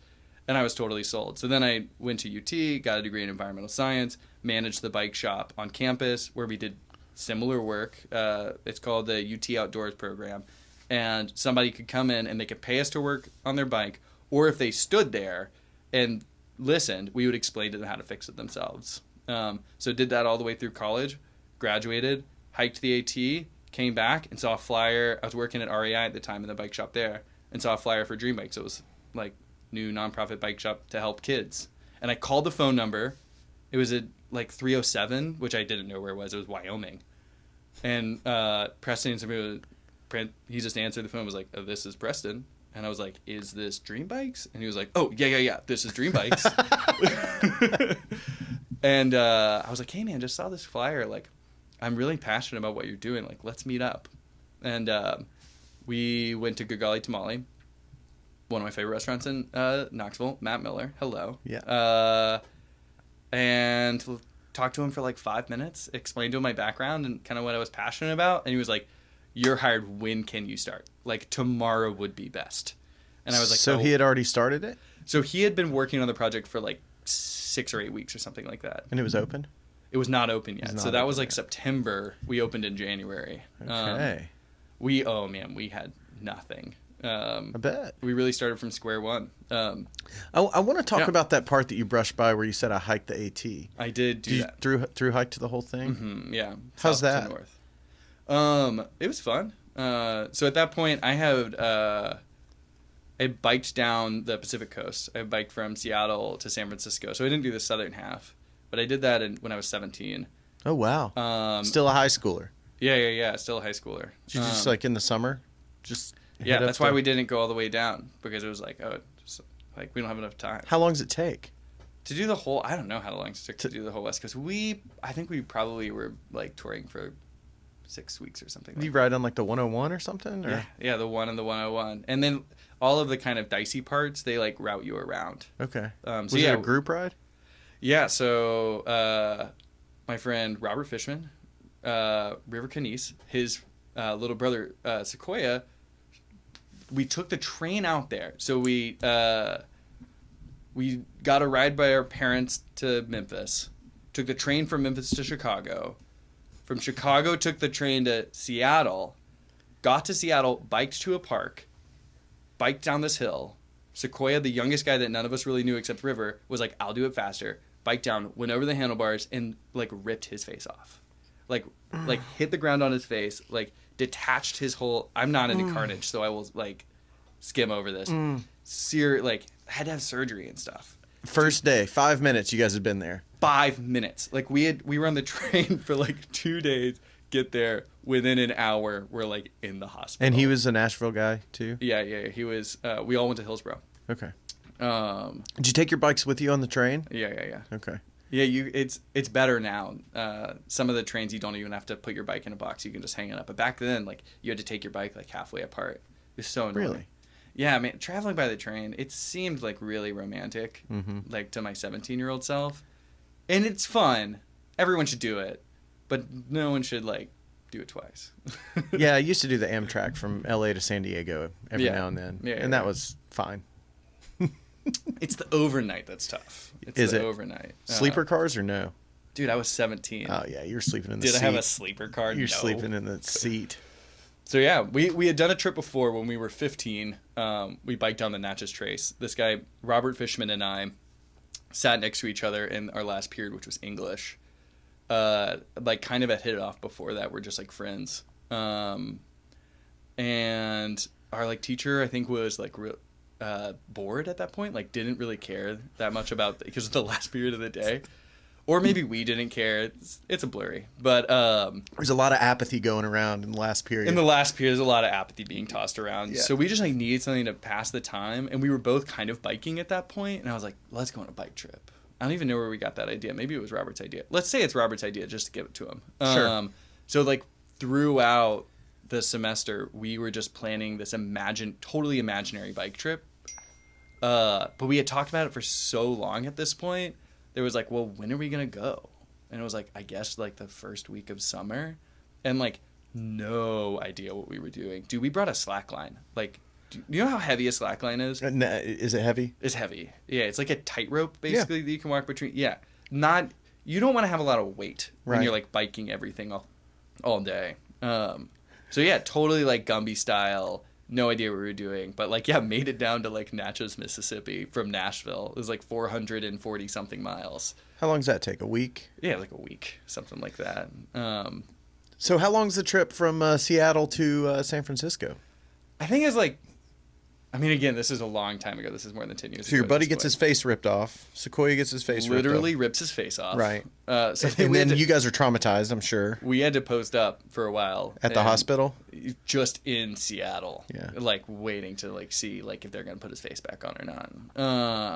and I was totally sold. So then I went to UT, got a degree in environmental science, managed the bike shop on campus where we did similar work. It's called the UT Outdoors program, and somebody could come in and they could pay us to work on their bike, or if they stood there and listened, we would explain to them how to fix it themselves. So did that all the way through college, graduated, hiked the AT, came back and saw a flyer. I was working at REI at the time in the bike shop there, and saw a flyer for Dream Bikes. It was like new nonprofit bike shop to help kids. And I called the phone number. It was at like 307, which I didn't know where it was. It was Wyoming. And Preston and somebody he just answered the phone, was like, oh, this is Preston. And I was like, is this Dream Bikes? And he was like, oh, yeah, this is Dream Bikes. And I was like, hey, man, just saw this flyer. Like, I'm really passionate about what you're doing. Like, let's meet up. And we went to Gagali Tamale, one of my favorite restaurants in Knoxville. Matt Miller, hello. Yeah. And talked to him for like 5 minutes, explained to him my background and kind of what I was passionate about. And he was like, you're hired. When can you start? Like, tomorrow would be best. And I was like, so he had already started it? So he had been working on the project for like 6 or 8 weeks or something like that. And it was open? It was not open yet. So that was like September. We opened in January. Okay. We had nothing. I bet. We really started from square one. I want to talk about that part that you brushed by where you said I hiked the AT. I did do that. Through hike to the whole thing? Mm-hmm, yeah. How's South that? to north. It was fun. So at that point, I biked down the Pacific Coast. I biked from Seattle to San Francisco. So I didn't do the southern half, but I did that when I was 17. Oh, wow. Still a high schooler? Yeah. Still a high schooler. Did you just like in the summer? Yeah, that's why we didn't go all the way down, because it was like, we don't have enough time. How long does it take? To do the whole, I don't know how long it took to do the whole West Coast. I think we probably were like touring for 6 weeks or something. Did you ride on like the 101 or something? Or? Yeah, the 1 and the 101. And then all of the kind of dicey parts, they like route you around. Okay. Was it a group ride? Yeah, so my friend Robert Fishman, River Canese, his little brother Sequoia, we took the train out there. So we got a ride by our parents to Memphis, took the train from Memphis to Chicago. From Chicago, took the train to Seattle, got to Seattle, biked to a park, biked down this hill. Sequoia, the youngest guy that none of us really knew except River, was like, I'll do it faster. Biked down, went over the handlebars, and like ripped his face off. Like hit the ground on his face, like detached his whole... I'm not into carnage, so I will like skim over this. Had to have surgery and stuff. First day, 5 minutes you guys had been there. 5 minutes. Like we were on the train for like 2 days, get there, within an hour we're like in the hospital. And he was a Nashville guy too? Yeah. He was, we all went to Hillsborough. Okay. Did you take your bikes with you on the train? Yeah. Okay. Yeah, it's better now. Some of the trains you don't even have to put your bike in a box. You can just hang it up. But back then, like, you had to take your bike like halfway apart. It was so annoying. Really? Yeah, man, traveling by the train, it seemed like really romantic, like to my 17-year-old self. And it's fun. Everyone should do it. But no one should, like, do it twice. Yeah, I used to do the Amtrak from LA to San Diego every now and then. Yeah, and that was fine. It's the overnight that's tough. Is it? Overnight. Sleeper cars or no? Dude, I was 17. Oh, yeah, you're sleeping in the seat. Did I have a sleeper car? You're No. sleeping in the seat. So, yeah, we had done a trip before when we were 15. We biked down the Natchez Trace. This guy, Robert Fishman, and I sat next to each other in our last period, which was English. Like, kind of had hit it off before that. We're just, like, friends. And our, like, teacher, I think, was, like, bored at that point, like didn't really care that much about because of the last period of the day, or maybe we didn't care. It's a blurry, but there's a lot of apathy going around in the last period. In the last period, there's a lot of apathy being tossed around. Yeah. So we just like needed something to pass the time, and we were both kind of biking at that point. And I was like, let's go on a bike trip. I don't even know where we got that idea. Maybe it was Robert's idea. Let's say it's Robert's idea, just to give it to him. Sure. So like throughout the semester, we were just planning this totally imaginary bike trip. But we had talked about it for so long at this point. There was like, well, when are we going to go? And it was like, I guess like the first week of summer. And like, no idea what we were doing. Dude, we brought a slackline. Like, do you know how heavy a slackline is? Is it heavy? It's heavy. Yeah, it's like a tightrope basically that you can walk between. Yeah. You don't want to have a lot of weight when you're like biking everything all day. So yeah, totally like Gumby style. No idea what we were doing, but like, yeah, made it down to like Natchez, Mississippi from Nashville. It was like 440 something miles. How long does that take? A week? Yeah, like a week, something like that. So how long's the trip from Seattle to San Francisco? I think it's like I mean, again, this is a long time ago. This is more than 10 years ago. So your at buddy this gets point. his face ripped off. Sequoia gets his face ripped off. Literally rips his face off. Right. So And then you guys are traumatized, I'm sure. we had to post up for a while At the hospital? just in Seattle. Yeah. Like waiting to like see like if they're gonna put his face back on or not.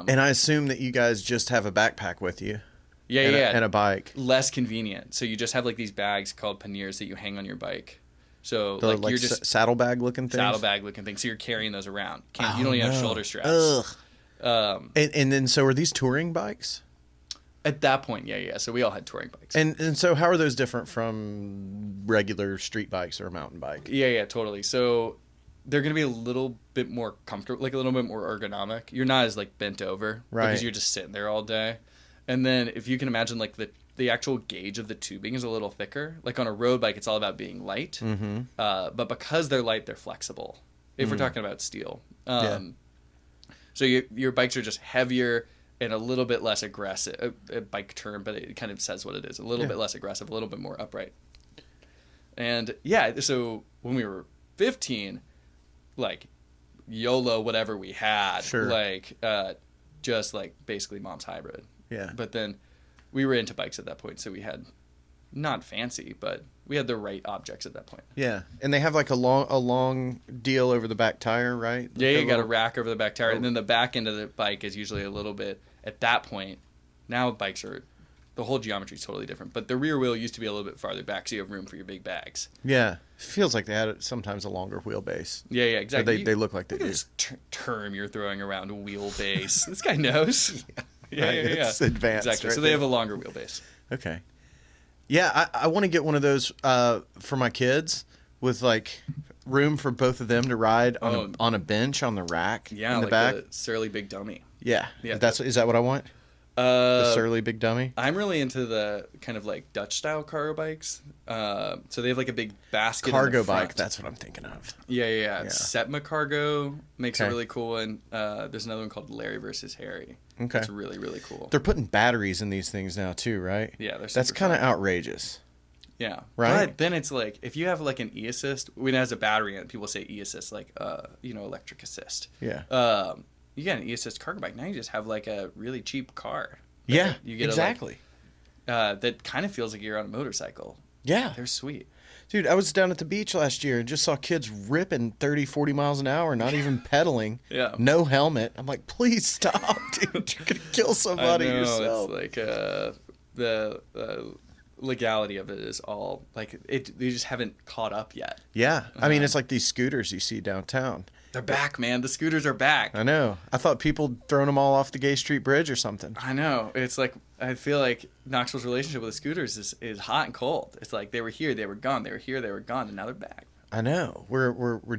And I assume that you guys just have a backpack with you. Yeah, and yeah. And a bike. Less convenient. So you just have like these bags called panniers that you hang on your bike. So The like you're just saddlebag looking things? saddlebag looking thing. So you're carrying those around. You don't even have shoulder straps. Ugh. And then so are these touring bikes? At that point, yeah. So we all had touring bikes. And so how are those different from regular street bikes or a mountain bike? Yeah, totally. So they're going to be a little bit more comfortable, like a little bit more ergonomic. You're not as like bent over Right. because you're just sitting there all day. And then if you can imagine like the actual gauge of the tubing is a little thicker. Like on a road bike, it's all about being light. Mm-hmm. But because they're light, they're flexible. If we're talking about steel. Yeah. So your bikes are just heavier and a little bit less aggressive. A bike term, but it kind of says what it is. A little bit less aggressive, a little bit more upright. And yeah, so when we were 15, like YOLO, whatever we had, Sure. like just like basically mom's hybrid. Yeah. But then we were into bikes at that point, so we had not fancy, but we had the right objects at that point. Yeah. And they have like a long deal over the back tire, right? Yeah, you got a little- rack over the back tire, and then the back end of the bike is usually a little bit, at that point, now bikes are, the whole geometry is totally different, but the rear wheel used to be a little bit farther back, so you have room for your big bags. Yeah. Feels like they had sometimes a longer wheelbase. Yeah, Or exactly. they look like they Look at do. this term you're throwing around, wheelbase. This guy knows. Yeah, Right, it's advanced Exactly. right So they there. have a longer wheelbase. Okay. Yeah, I want to get one of those for my kids with like room for both of them to ride on a bench on the rack Yeah, in the like back. the surly big dummy. Yeah. Yeah. Is that what I want? The surly big dummy? I'm really into the kind of like Dutch style cargo bikes. So they have like a big basket. in the Cargo front. bike, that's what I'm thinking of. Yeah. Yeah. Setma Cargo makes a Okay. really cool one. There's another one called Larry versus Harry. Okay. It's really, really cool. They're putting batteries in these things now too, right? Yeah, they're That's super kind of fun. outrageous. Yeah. Right? But then it's like, if you have like an e-assist, when it has a battery in it, people say e-assist, like, electric assist. Yeah. You get an e-assist cargo bike, now you just have like a really cheap car. Yeah, You get exactly. that kind of feels like you're on a motorcycle. Yeah. They're sweet. Dude, I was down at the beach last year and just saw kids ripping 30, 40 miles an hour, not even pedaling. Yeah. No helmet. I'm like, please stop, dude. You're going to kill somebody I know, yourself. it's like the legality of it is all like they just haven't caught up yet. Yeah. I mean, it's like these scooters you see downtown. They're back, man. The scooters are back. I know. I thought people throwing them all off the Gay Street Bridge or something. I know. It's like I feel like Knoxville's relationship with the scooters is hot and cold. It's like they were here, they were gone. They were here, they were gone, and now they're back. I know.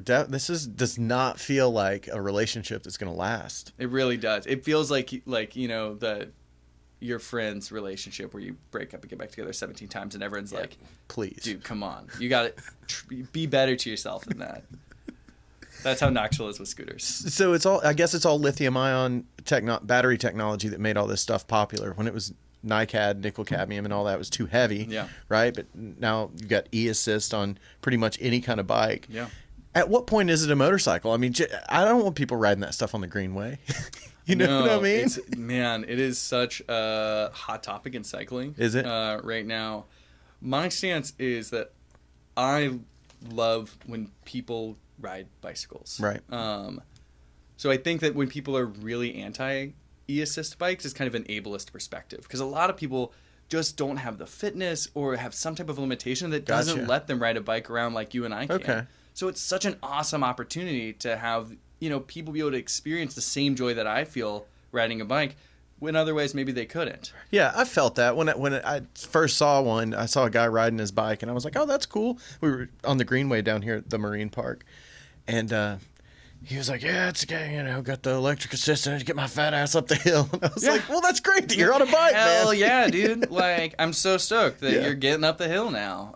Does not feel like a relationship that's going to last. It really does. It feels like your friend's relationship where you break up and get back together 17 times, and everyone's like, Please. dude, come on. You got to be better to yourself than that. That's how Knoxville is with scooters. So I guess it's all lithium ion battery technology that made all this stuff popular. When it was NiCad, nickel cadmium, and all that was too heavy. Yeah. Right. But now you've got e-assist on pretty much any kind of bike. Yeah. At what point is it a motorcycle? I mean, I don't want people riding that stuff on the Greenway. You know what I mean? It is such a hot topic in cycling. Is it? Right now. My stance is that I love when people ride bicycles. Right. So I think that when people are really anti e-assist bikes, it's kind of an ableist perspective, because a lot of people just don't have the fitness or have some type of limitation that doesn't Gotcha. let them ride a bike around like you and I can. Okay. So it's such an awesome opportunity to have, people be able to experience the same joy that I feel riding a bike when otherwise maybe they couldn't. Yeah, I felt that when I first saw one. I saw a guy riding his bike, and I was like, "Oh, that's cool." We were on the Greenway down here at the Marine Park, and he was like, "Yeah, it's a guy, got the electric assistant to get my fat ass up the hill." And I was like, "Well, that's great that you're on a bike, man." Hell yeah, dude! Like, I'm so stoked that Yeah. you're getting up the hill now.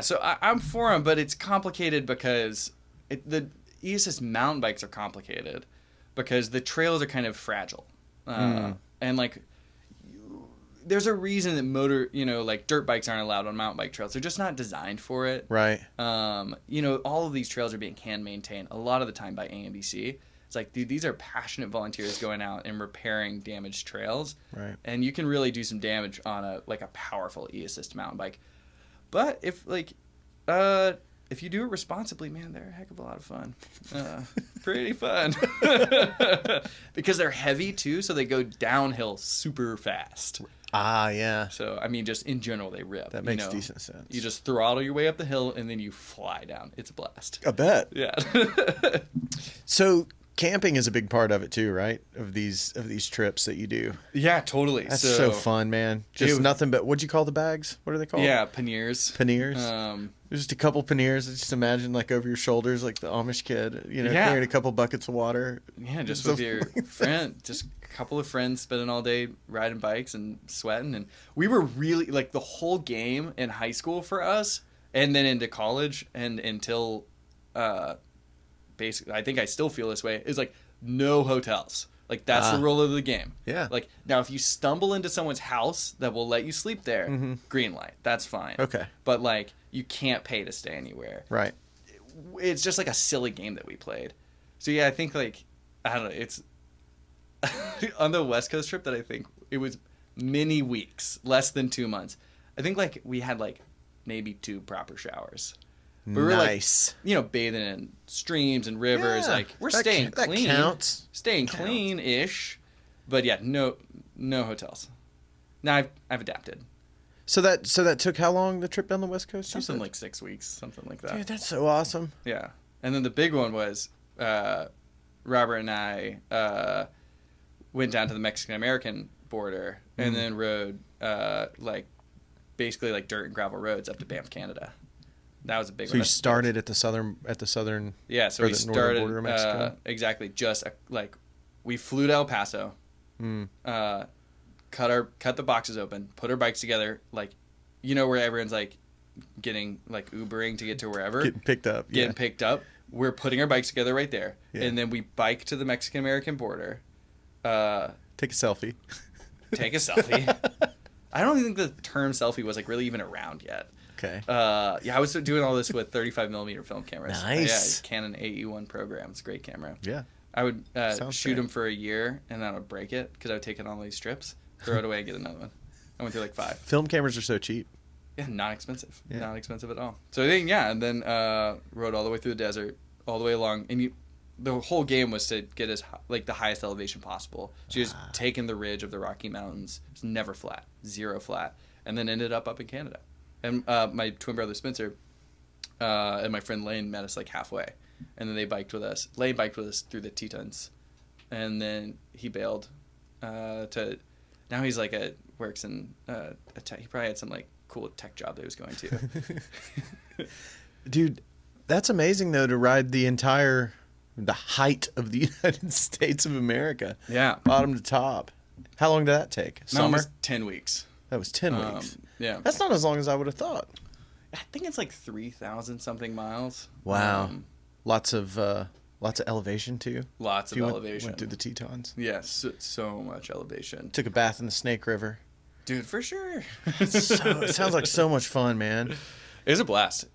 So I'm for them, but it's complicated because the e-assist mountain bikes are complicated because the trails are kind of fragile. And like there's a reason that like dirt bikes aren't allowed on mountain bike trails. They're just not designed for it. Right. All of these trails are being hand maintained a lot of the time by AMBC. It's like, dude, these are passionate volunteers going out and repairing damaged trails. Right. And you can really do some damage on a powerful e-assist mountain bike. But if you do it responsibly, man, they're a heck of a lot of fun. Pretty fun. Because they're heavy too, so they go downhill super fast. Ah, yeah. So, I mean, just in general, they rip. That makes decent sense. You just throttle your way up the hill, and then you fly down. It's a blast. I bet. Yeah. So, camping is a big part of it too, right? Of these trips that you do. Yeah, totally. That's so fun, man. Just nothing but, what'd you call the bags? What are they called? Yeah, panniers. Panniers? There's just a couple panniers. Just imagine, like, over your shoulders, like the Amish kid, carrying a couple buckets of water. Yeah, just with your friend. Just a couple of friends spending all day riding bikes and sweating. And we were really, like, the whole game in high school for us, and then into college, and until, basically, I think I still feel this way, is, like, no hotels. Like, that's the rule of the game. Yeah. Like, now, if you stumble into someone's house that will let you sleep there, green light. That's fine. Okay. But, like, you can't pay to stay anywhere. Right. It's just, like, a silly game that we played. So, yeah, I think, like, I don't know, it's... on the West Coast trip that I think it was many weeks, less than 2 months. I think, like, we had, like, maybe 2 proper showers. We were nice. Like, bathing in streams and rivers. Yeah, like, we're staying clean. That counts. Staying clean-ish. But yeah, no hotels. Now I've adapted. So that took how long, the trip down the West Coast? Something like 6 weeks, something like that. Dude, that's so awesome. Yeah. And then the big one was Robert and I went down to the Mexican-American border and then rode basically like dirt and gravel roads up to Banff, Canada. That was a big one. So you started at the southern yeah, so we started border of Mexico? Exactly, just we flew to El Paso, cut the boxes open, put our bikes together, like, where everyone's like getting like Ubering to get to wherever, getting picked up. We're putting our bikes together right there, yeah. And then we bike to the Mexican-American border, take a selfie. I don't even think the term selfie was like really even around yet. Okay. I was doing all this with 35mm film cameras. Nice. Yeah, Canon AE1 program. It's a great camera. Yeah. I would shoot them for a year, and then I would break it because I would take it on all these strips, throw it away, and get another one. I went through like 5. Film cameras are so cheap. Yeah, not expensive. Yeah. Not expensive at all. So I think, and then rode all the way through the desert, all the way along, and the whole game was to get the highest elevation possible. So just taking the ridge of the Rocky Mountains. It's never flat, 0 flat, and then ended up in Canada. And my twin brother Spencer and my friend Lane met us like halfway, and then they biked with us. Lane biked with us through the Tetons, and then he bailed. Now he's like works in he probably had some like cool tech job that he was going to. Dude, that's amazing though, to ride the height of the United States of America. Yeah, bottom to top. How long did that take? Summer? Was 10 weeks. That was 10 weeks. Yeah. That's not as long as I would have thought. I think it's like 3,000 something miles. Wow. Lots of elevation too. Lots of elevation. Went through the Tetons. Yes, so much elevation. Took a bath in the Snake River. Dude, for sure. It sounds like so much fun, man. It was a blast.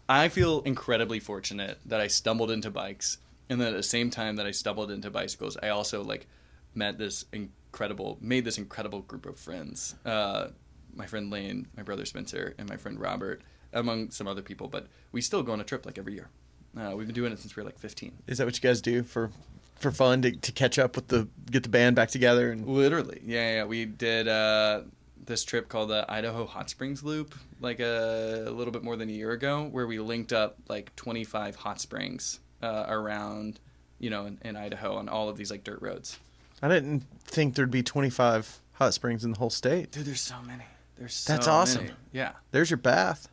I feel incredibly fortunate that I stumbled into bikes, and then at the same time that I stumbled into bicycles, I also made this incredible group of friends. My friend Lane, my brother Spencer, and my friend Robert, among some other people. But we still go on a trip every year. We've been doing it since we were 15. Is that what you guys do for fun to catch up with get the band back together? And literally, yeah. We did this trip called the Idaho Hot Springs Loop a little bit more than a year ago, where we linked up 25 hot springs around, in Idaho on all of these dirt roads. I didn't think there'd be 25 hot springs in the whole state. Dude, there's so many. That's awesome. Many. Yeah. There's your bath.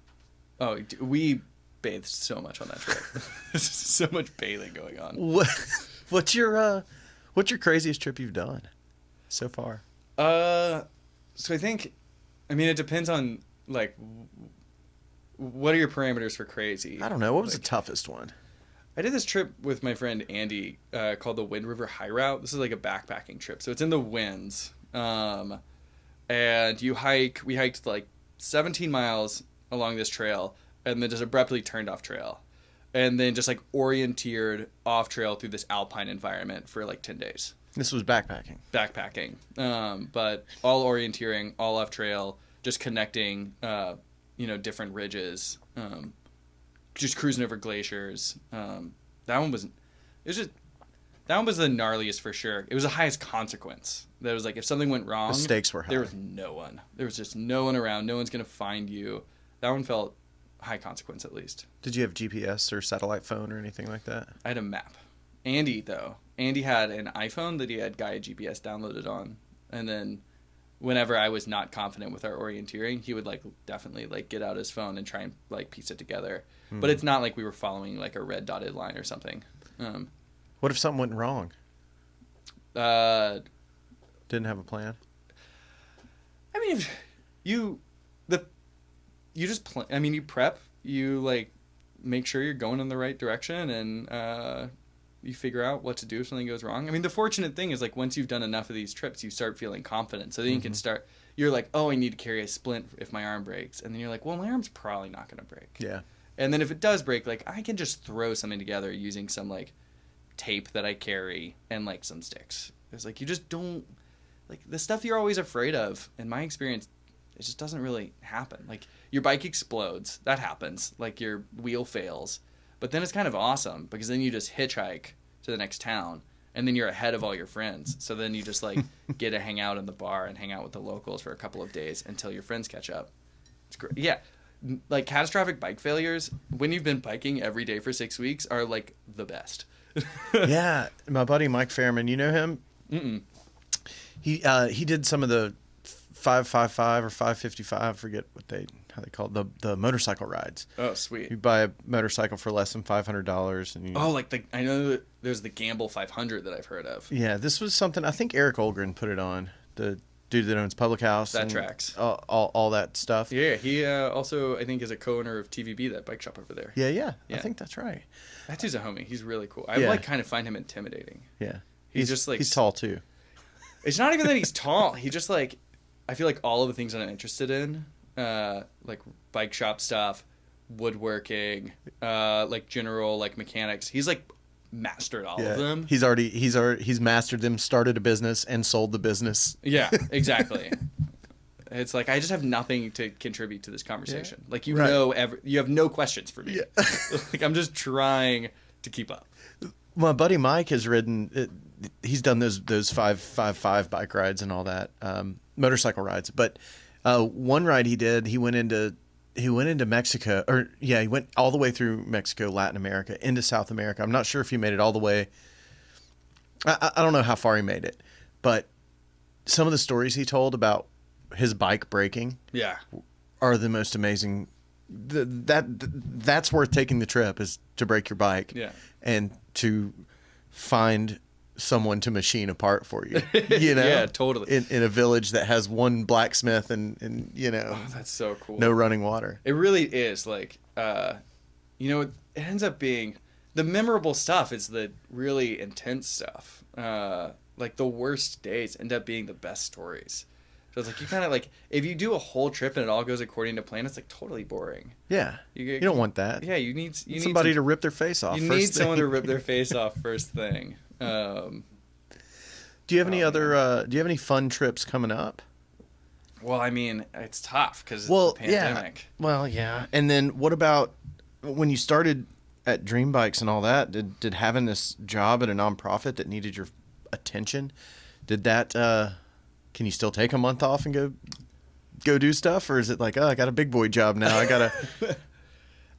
Oh, we bathed so much on that trip. So much bathing going on. What's your craziest trip you've done so far? So I think, it depends on what are your parameters for crazy? I don't know. What was the toughest one? I did this trip with my friend Andy called the Wind River High Route. This is a backpacking trip. So it's in the winds. and we hiked like 17 miles along this trail, and then just abruptly turned off trail, and then just like orienteered off trail through this alpine environment for like 10 days. This was backpacking. But all orienteering, all off trail, just connecting, different ridges, just cruising over glaciers. That one was the gnarliest for sure. It was the highest consequence. That was like, if something went wrong, the stakes were high. There was no one. There was just no one around. No one's going to find you. That one felt high consequence, at least. Did you have GPS or satellite phone or anything like that? I had a map. Andy had an iPhone that he had Gaia GPS downloaded on. And then whenever I was not confident with our orienteering, he would like definitely like get out his phone and try and like piece it together. But it's not like we were following like a red dotted line or something. What if something went wrong? Didn't have a plan? I mean, you prep, you like make sure you're going in the right direction, and you figure out what to do if something goes wrong. I mean, the fortunate thing is like once you've done enough of these trips, you start feeling confident. So then you can start, you're like, oh, I need to carry a splint if my arm breaks. And then you're like, well, my arm's probably not going to break. Yeah. And then if it does break, like I can just throw something together using some like tape that I carry and like some sticks. It's like, you just don't, like the stuff you're always afraid of, in my experience, it just doesn't really happen. Like your bike explodes. That happens. Like your wheel fails. But then it's kind of awesome because then you just hitchhike to the next town and then you're ahead of all your friends. So then you just like get to hang out in the bar and hang out with the locals for a couple of days until your friends catch up. It's great. Yeah. Like catastrophic bike failures when you've been biking every day for 6 weeks are like the best. Yeah. My buddy Mike Fairman, you know him? Mm-mm. He did some of the 555 or 555, I forget how they call it, the motorcycle rides. Oh, sweet. You buy a motorcycle for less than $500 and I know that there's the Gamble 500 that I've heard of. Yeah, this was something, I think Eric Olgren put it on, the dude that owns Public House. That tracks. All that stuff. Yeah, he also, I think, is a co-owner of TVB, that bike shop over there. Yeah. I think that's right. That dude's a homie. He's really cool. I kind of find him intimidating. Yeah. He's just like... He's tall, too. It's not even that he's tall. He just like... I feel like all of the things that I'm interested in, like bike shop stuff, woodworking, like general like mechanics. He's like mastered all of them. He's mastered them, started a business, and sold the business. Yeah, exactly. It's like I just have nothing to contribute to this conversation. Yeah. Like you have no questions for me. Yeah. Like I'm just trying to keep up. My buddy Mike has ridden. He's done those 555 bike rides and all that. Motorcycle rides, but one ride he did, he went into Mexico, he went all the way through Mexico, Latin America, into South America. I'm not sure if he made it all the way. I don't know how far he made it, but some of the stories he told about his bike breaking, are the most amazing. That's worth taking the trip, is to break your bike, and to find someone to machine a part for you, Yeah, totally. In a village that has one blacksmith and that's so cool. No running water. It really is like, it ends up being the memorable stuff is the really intense stuff. Like the worst days end up being the best stories. So it's like, you kind of like, if you do a whole trip and it all goes according to plan, it's like totally boring. Yeah. You don't want that. Yeah. You need somebody to rip their face off. You need someone to rip their face off first thing. Do you have any fun trips coming up? Well, I mean, it's tough because it's the pandemic. Yeah. Well, yeah. And then what about when you started at Dream Bikes and all that? Did having this job at a nonprofit that needed your attention, did that? Can you still take a month off and go do stuff, or is it like, I got a big boy job now? I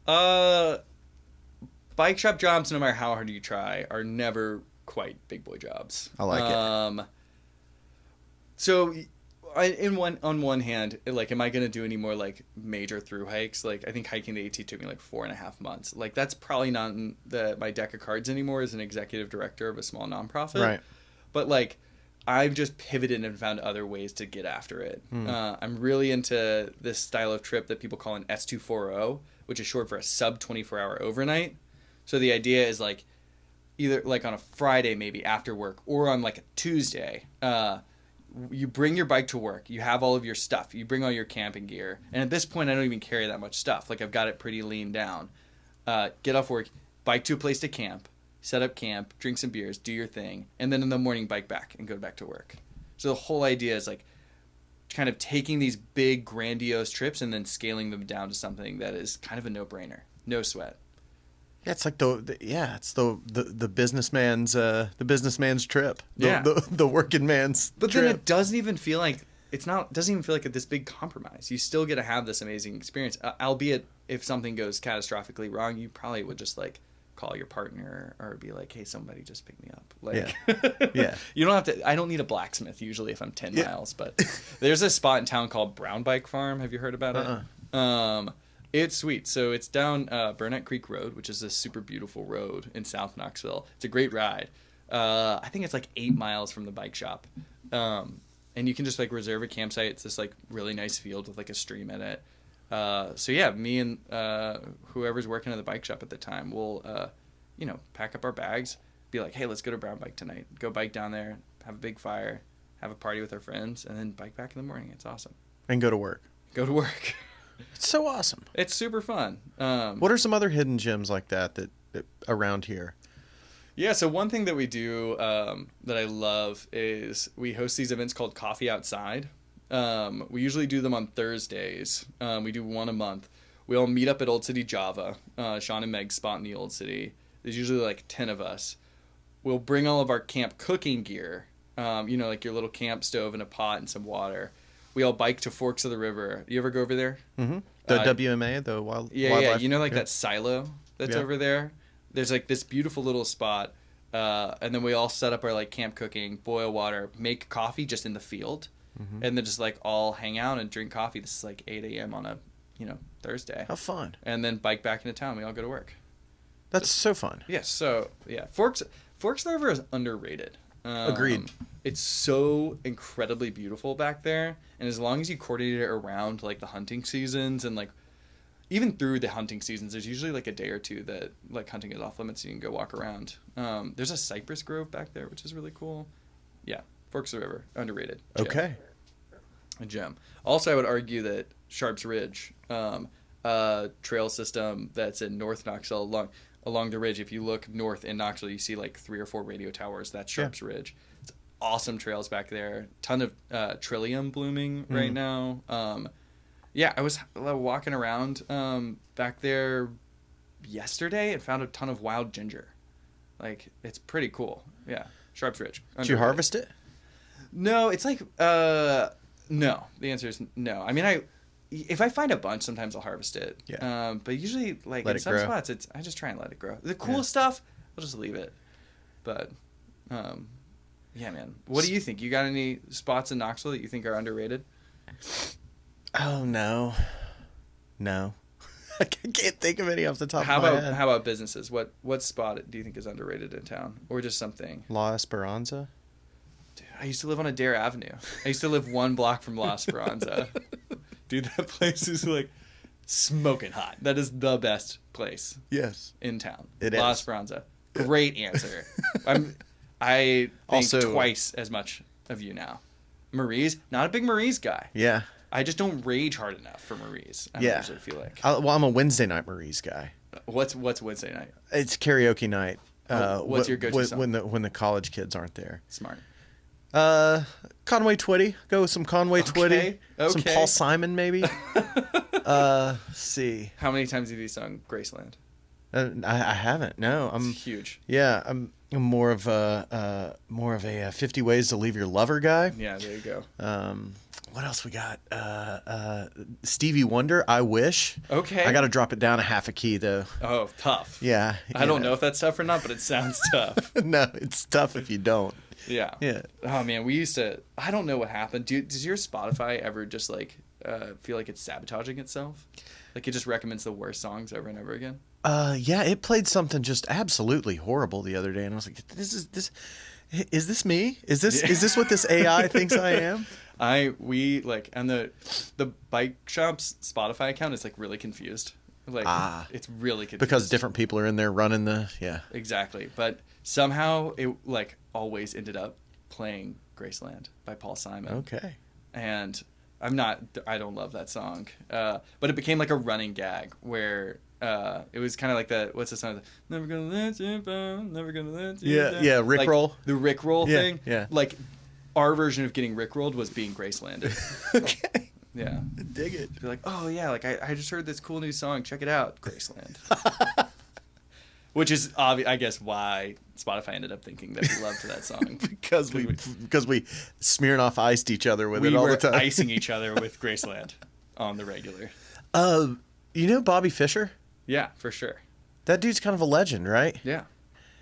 gotta. Bike shop jobs, no matter how hard you try, are never quite big boy jobs. I like it. So, on one hand, like, am I going to do any more like major through hikes? Like, I think hiking the AT took me like 4.5 months. Like, that's probably not in my deck of cards anymore as an executive director of a small nonprofit. Right. But like, I've just pivoted and found other ways to get after it. I'm really into this style of trip that people call an S240, which is short for a sub 24-hour overnight. So the idea is like, either like on a Friday maybe after work or on like a Tuesday, you bring your bike to work. You have all of your stuff. You bring all your camping gear. And at this point, I don't even carry that much stuff. Like, I've got it pretty lean down. Get off work, bike to a place to camp, set up camp, drink some beers, do your thing, and then in the morning bike back and go back to work. So the whole idea is like kind of taking these big grandiose trips and then scaling them down to something that is kind of a no-brainer. No sweat. Yeah, it's like the businessman's trip. The working man's But trip. then it doesn't even feel like doesn't even feel like this big compromise. You still get to have this amazing experience. Albeit if something goes catastrophically wrong, you probably would just like call your partner or be like, "Hey, somebody just pick me up." Like, yeah. You don't have to. I don't need a blacksmith usually if I'm 10 miles. But there's a spot in town called Brown Bike Farm. Have you heard about it? It's sweet. So it's down Burnett Creek Road, which is a super beautiful road in South Knoxville. It's a great ride. I think it's like 8 miles from the bike shop. And you can just like reserve a campsite. It's this like really nice field with like a stream in it. So yeah, me and whoever's working at the bike shop at the time will, pack up our bags, be like, hey, let's go to Brown Bike tonight. Go bike down there, have a big fire, have a party with our friends, and then bike back in the morning. It's awesome. And go to work. Go to work. It's so awesome. It's super fun. What are some other hidden gems like that around here? Yeah, so one thing that we do that I love is we host these events called Coffee Outside. We usually do them on Thursdays. We do one a month. We all meet up at Old City Java, Sean and Meg's spot in the Old City. There's usually like 10 of us. We'll bring all of our camp cooking gear, like your little camp stove and a pot and some water. We all bike to Forks of the River. You ever go over there? Mm-hmm. The WMA, the wildlife. Yeah. You know, like that silo that's over there? There's like this beautiful little spot. And then we all set up our like camp cooking, boil water, make coffee just in the field. Mm-hmm. And then just like all hang out and drink coffee. This is like 8 a.m. on a, Thursday. How fun. And then bike back into town. We all go to work. That's so fun. Yeah. So yeah, Forks of the River is underrated. Agreed. It's so incredibly beautiful back there, and as long as you coordinate it around like the hunting seasons and like even through the hunting seasons, there's usually like a day or two that like hunting is off limits. So you can go walk around. There's a cypress grove back there, which is really cool. Yeah, Forks of the River, underrated. Gem. Okay. A gem. Also, I would argue that Sharps Ridge, trail system that's in North Knoxville along the ridge. If you look north in Knoxville, you see like 3 or 4 radio towers. That's Sharps Ridge. It's awesome trails back there. Ton of trillium blooming right now. I was walking around back there yesterday and found a ton of wild ginger. Like, it's pretty cool. Yeah, Sharps Ridge. Did you harvest it? No, it's like no. The answer is no. I mean, if I find a bunch, sometimes I'll harvest it. Yeah. But usually, like in some spots, I just try and let it grow. The cool stuff, I'll just leave it. But, yeah, man. What do you think? You got any spots in Knoxville that you think are underrated? Oh no. I can't think of any off the top of my head. How about businesses? What spot do you think is underrated in town, or just something? La Esperanza. Dude, I used to live on Adair Avenue. I used to live 1 block from La Esperanza. Dude, that place is like smoking hot. That is the best place. Yes. In town. It La is. Esperanza. Great answer. I think also twice as much of you now. Marie's, not a big Marie's guy. Yeah. I just don't rage hard enough for Marie's. I usually feel like. I'm a Wednesday night Marie's guy. What's Wednesday night? It's karaoke night. What's your go-to song? When the college kids aren't there. Smart. Conway Twitty. Go with some Conway Twitty. Okay. Some Paul Simon maybe. See. How many times have you sung Graceland? I haven't. No, It's huge. Yeah, I'm more of a 50 Ways to Leave Your Lover guy. Yeah, there you go. What else we got? Stevie Wonder, I Wish. Okay. I got to drop it down a half a key though. Oh, tough. Yeah. I don't know if that's tough or not, but it sounds tough. No, it's tough if you don't. Yeah. Yeah. Oh man, we used to. I don't know what happened. Does your Spotify ever just like feel like it's sabotaging itself? Like it just recommends the worst songs over and over again? Yeah, it played something just absolutely horrible the other day, and I was like, Is this me? Is this what this AI thinks I am? We like, and the bike shop's Spotify account is like really confused. Like it's really confused because different people are in there running exactly. But somehow it like always ended up playing Graceland by Paul Simon. Okay. And I don't love that song. But it became like a running gag where it was kind of like what's the song? Never gonna let you down, never gonna let you down. Yeah, Rickroll. Like, the Rickroll thing. Yeah. Like, our version of getting Rickrolled was being Gracelanded. Okay. Yeah. Dig it. Be like, oh yeah, like I just heard this cool new song. Check it out, Graceland. Which is I guess why Spotify ended up thinking that we loved that song. because we smearing off iced each other with it all the time. We were icing each other with Graceland on the regular. You know Bobby Fischer? Yeah, for sure. That dude's kind of a legend, right? Yeah.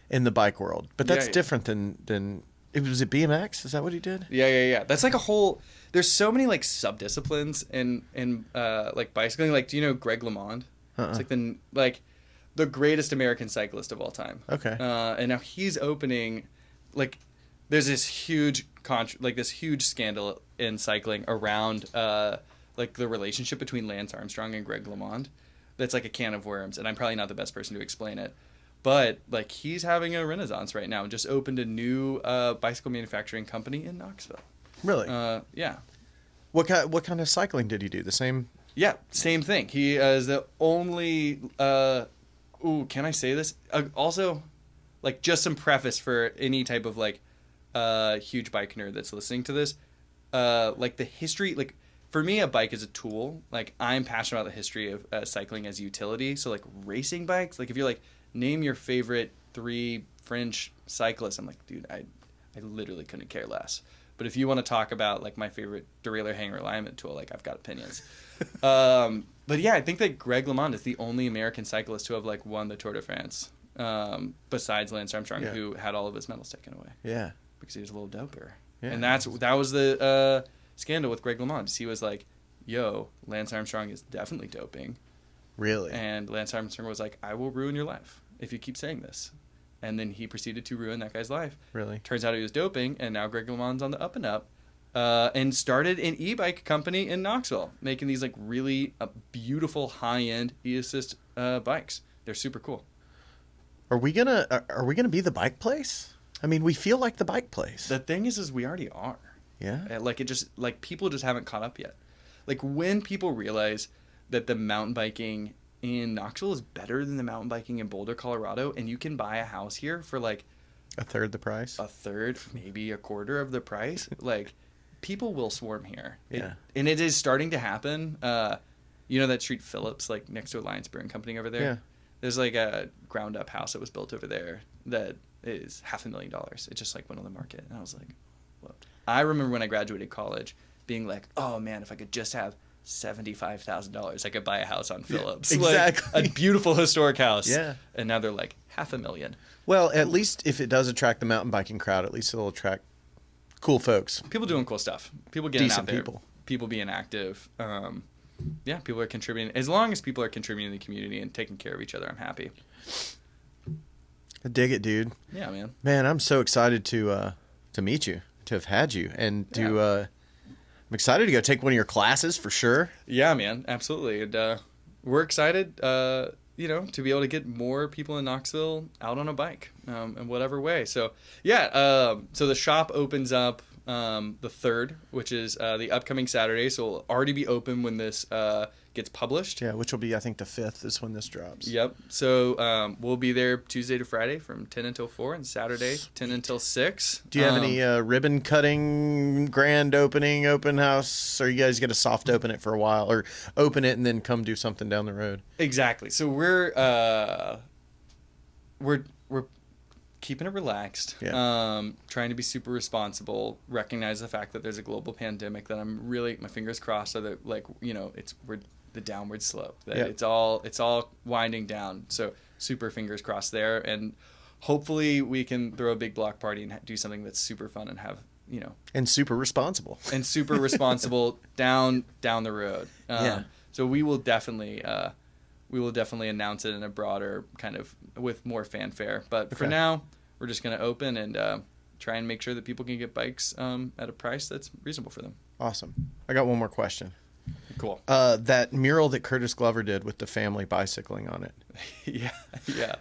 In the bike world. But that's Yeah. different than was it BMX? Is that what he did? Yeah. That's like a whole. There's so many like subdisciplines in like bicycling. Like, do you know Greg LeMond? It's like the greatest American cyclist of all time. Okay. And now he's opening, like, there's this huge this huge scandal in cycling around like the relationship between Lance Armstrong and Greg LeMond. That's like a can of worms, and I'm probably not the best person to explain it. But like, he's having a renaissance right now and just opened a new bicycle manufacturing company in Knoxville. Really? Yeah. What kind of cycling did he do? The same? Yeah, same thing. He is the only. Can I say this? Also, like, just some preface for any type of like huge bike nerd that's listening to this. Like, the history, like, for me, a bike is a tool. Like, I'm passionate about the history of cycling as utility. So like, racing bikes, like, if you're like, name your favorite 3 French cyclists, I'm like, dude, I literally couldn't care less. But if you want to talk about like my favorite derailleur hanger alignment tool, like, I've got opinions. But yeah, I think that Greg LeMond is the only American cyclist to have like won the Tour de France, besides Lance Armstrong, who had all of his medals taken away. Yeah, because he was a little doper. Yeah. And that was the scandal with Greg LeMond. He was like, "Yo, Lance Armstrong is definitely doping." Really? And Lance Armstrong was like, "I will ruin your life if you keep saying this." And then he proceeded to ruin that guy's life. Really? Turns out he was doping, and now Greg LeMond's on the up and up. And started an e-bike company in Knoxville, making these like really beautiful high-end e-assist bikes. They're super cool. Are we gonna be the bike place? I mean, we feel like the bike place. The thing is we already are. Yeah. Like, it just, like, people just haven't caught up yet. Like, when people realize that the mountain biking in Knoxville is better than the mountain biking in Boulder, Colorado, and you can buy a house here for like a third the price, maybe a quarter of the price, like, people will swarm here. Yeah. And it is starting to happen. You know that street Phillips, like next to Alliance Brewing Company over there? Yeah. There's like a ground up house that was built over there that is $500,000. It just like went on the market. And I was like, whoa. I remember when I graduated college being like, oh man, if I could just have $75,000, I could buy a house on Phillips. Yeah, exactly. Like, a beautiful historic house. Yeah. And now they're like $500,000. Well, at least if it does attract the mountain biking crowd, at least it'll attract cool folks. People doing cool stuff. People getting Decent out there. people. People being active. Yeah, people are contributing. As long as people are contributing to the community and taking care of each other, I'm happy. I dig it, dude. Yeah, man. Man, I'm so excited to meet you, to have had you, and to I'm excited to go take one of your classes for sure. Yeah, man, absolutely. And we're excited, to be able to get more people in Knoxville out on a bike in whatever way. So, yeah, so the shop opens up the 3rd, which is the upcoming Saturday. So it'll already be open when this gets published. Yeah, which will be, I think, the 5th is when this drops. Yep. So we'll be there Tuesday to Friday from 10 until 4 and Saturday 10 until 6. Do you have any ribbon cutting, grand opening, open house? Or you guys get a soft open it for a while, or open it and then come do something down the road? Exactly. So we're keeping it relaxed. Yeah. Trying to be super responsible. Recognize the fact that there's a global pandemic. That I'm really, my fingers crossed, so that we're the downward slope. That it's all winding down. So super fingers crossed there, and hopefully we can throw a big block party and do something that's super fun and have and super responsible down the road. So we will definitely announce it in a broader kind of with more fanfare. But for now, we're just going to open and try and make sure that people can get bikes at a price that's reasonable for them. Awesome. I got one more question. Cool. That mural that Curtis Glover did with the family bicycling on it. Yeah.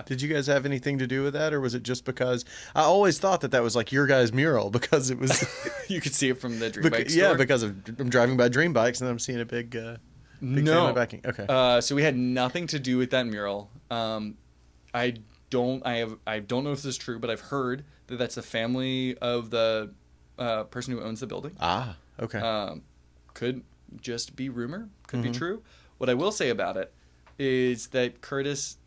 Did you guys have anything to do with that, or was it just because I always thought that was like your guys' mural because it was You could see it from the Dream Bike store? Yeah, because I'm driving by Dream Bikes and I'm seeing a big family biking. Okay. So we had nothing to do with that mural. I don't know if this is true, but I've heard that that's the family of the person who owns the building. Ah, okay. Could just be rumor, could be true. What I will say about it is that Curtis,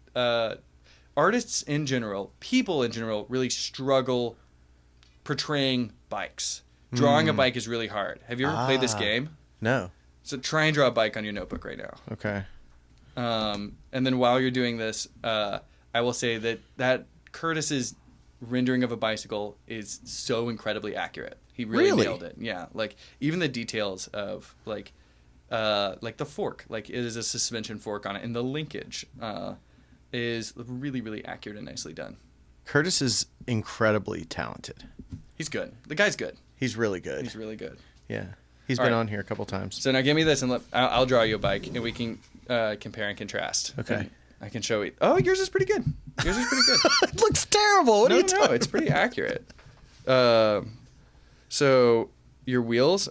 artists in general, people in general, really struggle portraying bikes. Drawing a bike is really hard. Have you ever played this game? No. So try and draw a bike on your notebook right now. Okay. And then while you're doing this, I will say that Curtis's rendering of a bicycle is so incredibly accurate. He really nailed it. Yeah, like even the details of like the fork, like it is a suspension fork on it, and the linkage is really, really accurate and nicely done. Curtis is incredibly talented. He's good. The guy's good. He's really good. He's really good. Yeah. He's been on here a couple times. So now give me this, and I'll draw you a bike, and we can compare and contrast. Okay. And I can show you. Oh, yours is pretty good. Yours is pretty good. It looks terrible. What are you talking about? It's pretty accurate. So your wheels,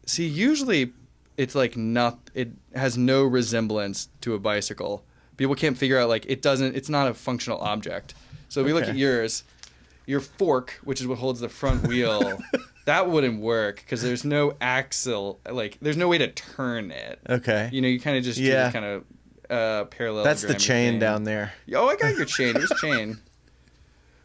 see, usually it's like it has no resemblance to a bicycle. People can't figure out, like, it's not a functional object. So if we look at yours, your fork, which is what holds the front wheel, that wouldn't work because there's no axle, like there's no way to turn it. Okay. You kind of just do the kind of parallel. That's the chain down there. Oh, I got your chain. It was chain.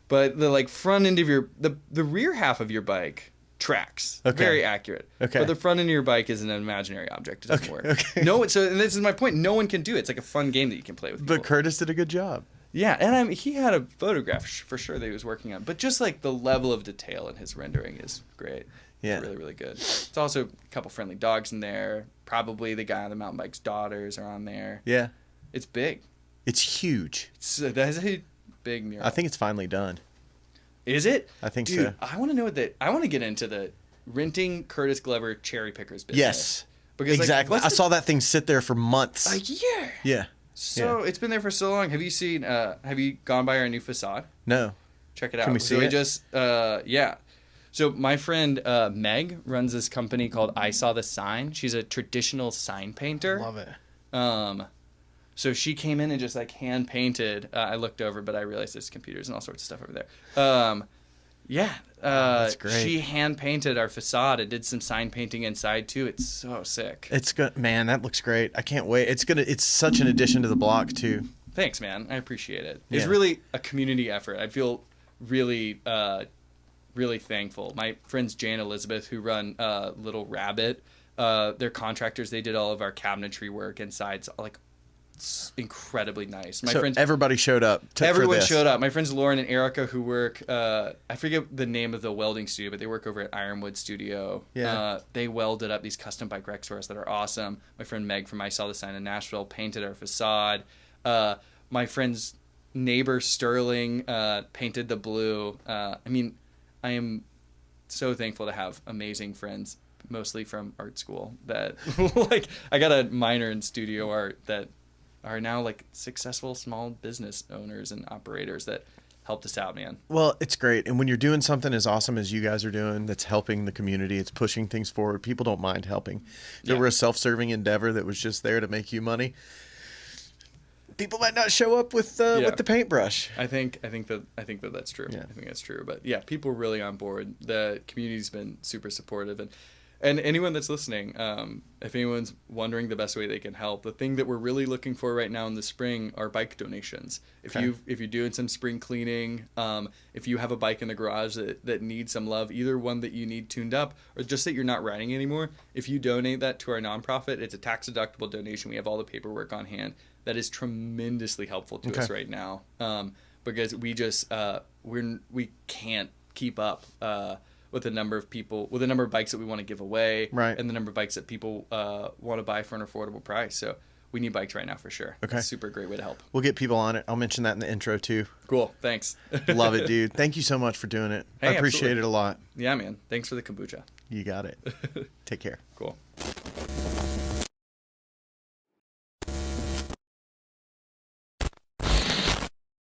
But the front end of the rear half of your bike tracks. Okay. Very accurate. Okay. But the front end of your bike is an imaginary object. It doesn't work. Okay. And this is my point. No one can do it. It's like a fun game that you can play with people. But Curtis did a good job. Yeah, and he had a photograph for sure that he was working on. But just like the level of detail in his rendering is great. Yeah. It's really, really good. It's also a couple friendly dogs in there. Probably the guy on the mountain bike's daughters are on there. Yeah. It's big. It's huge. That's a big mural. I think it's finally done. Is it? I think Dude, so. I want to know I want to get into the renting Curtis Glover cherry pickers business. Yes. Because exactly. I saw that thing sit there for months. A year. Yeah. So it's been there for so long. Have you gone by our new facade? No. Check it out. Can we see it? Yeah. So my friend Meg runs this company called I Saw the Sign. She's a traditional sign painter. Love it. So she came in and just like hand painted. I looked over, but I realized there's computers and all sorts of stuff over there. That's great. She hand painted our facade and did some sign painting inside too. It's so sick. It's good, man. That looks great. I can't wait. It's such an addition to the block too. Thanks, man. I appreciate it. It's really a community effort. I feel really, really thankful. My friends Jane and Elizabeth, who run Little Rabbit, they're contractors. They did all of our cabinetry work inside. It's like incredibly nice. Everybody showed up. Everyone showed up. My friends Lauren and Erica, who work, I forget the name of the welding studio, but they work over at Ironwood Studio. Yeah. They welded up these custom bike racks for us that are awesome. My friend Meg from I Saw the Sign in Nashville painted our facade. My friend's neighbor Sterling painted the blue. I am so thankful to have amazing friends, mostly from art school, that like I got a minor in studio art that are now like successful small business owners and operators that helped us out, man. Well, it's great. And when you're doing something as awesome as you guys are doing, that's helping the community, it's pushing things forward. People don't mind helping. If it were a self-serving endeavor that was just there to make you money, people might not show up with the paintbrush. I think that that's true. Yeah. I think that's true. But yeah, people are really on board. The community's been super supportive, and anyone that's listening, if anyone's wondering the best way they can help, the thing that we're really looking for right now in the spring are bike donations. If you're doing some spring cleaning, if you have a bike in the garage that needs some love, either one that you need tuned up or just that you're not riding anymore, if you donate that to our nonprofit, it's a tax deductible donation. We have all the paperwork on hand. That is tremendously helpful to us right now, because we just we can't keep up with the number of bikes that we want to give away, and the number of bikes that people want to buy for an affordable price. So we need bikes right now for sure. Okay, it's a super great way to help. We'll get people on it. I'll mention that in the intro too. Cool, thanks. Love it, dude. Thank you so much for doing it. I appreciate it a lot. Yeah, man. Thanks for the kombucha. You got it. Take care. Cool.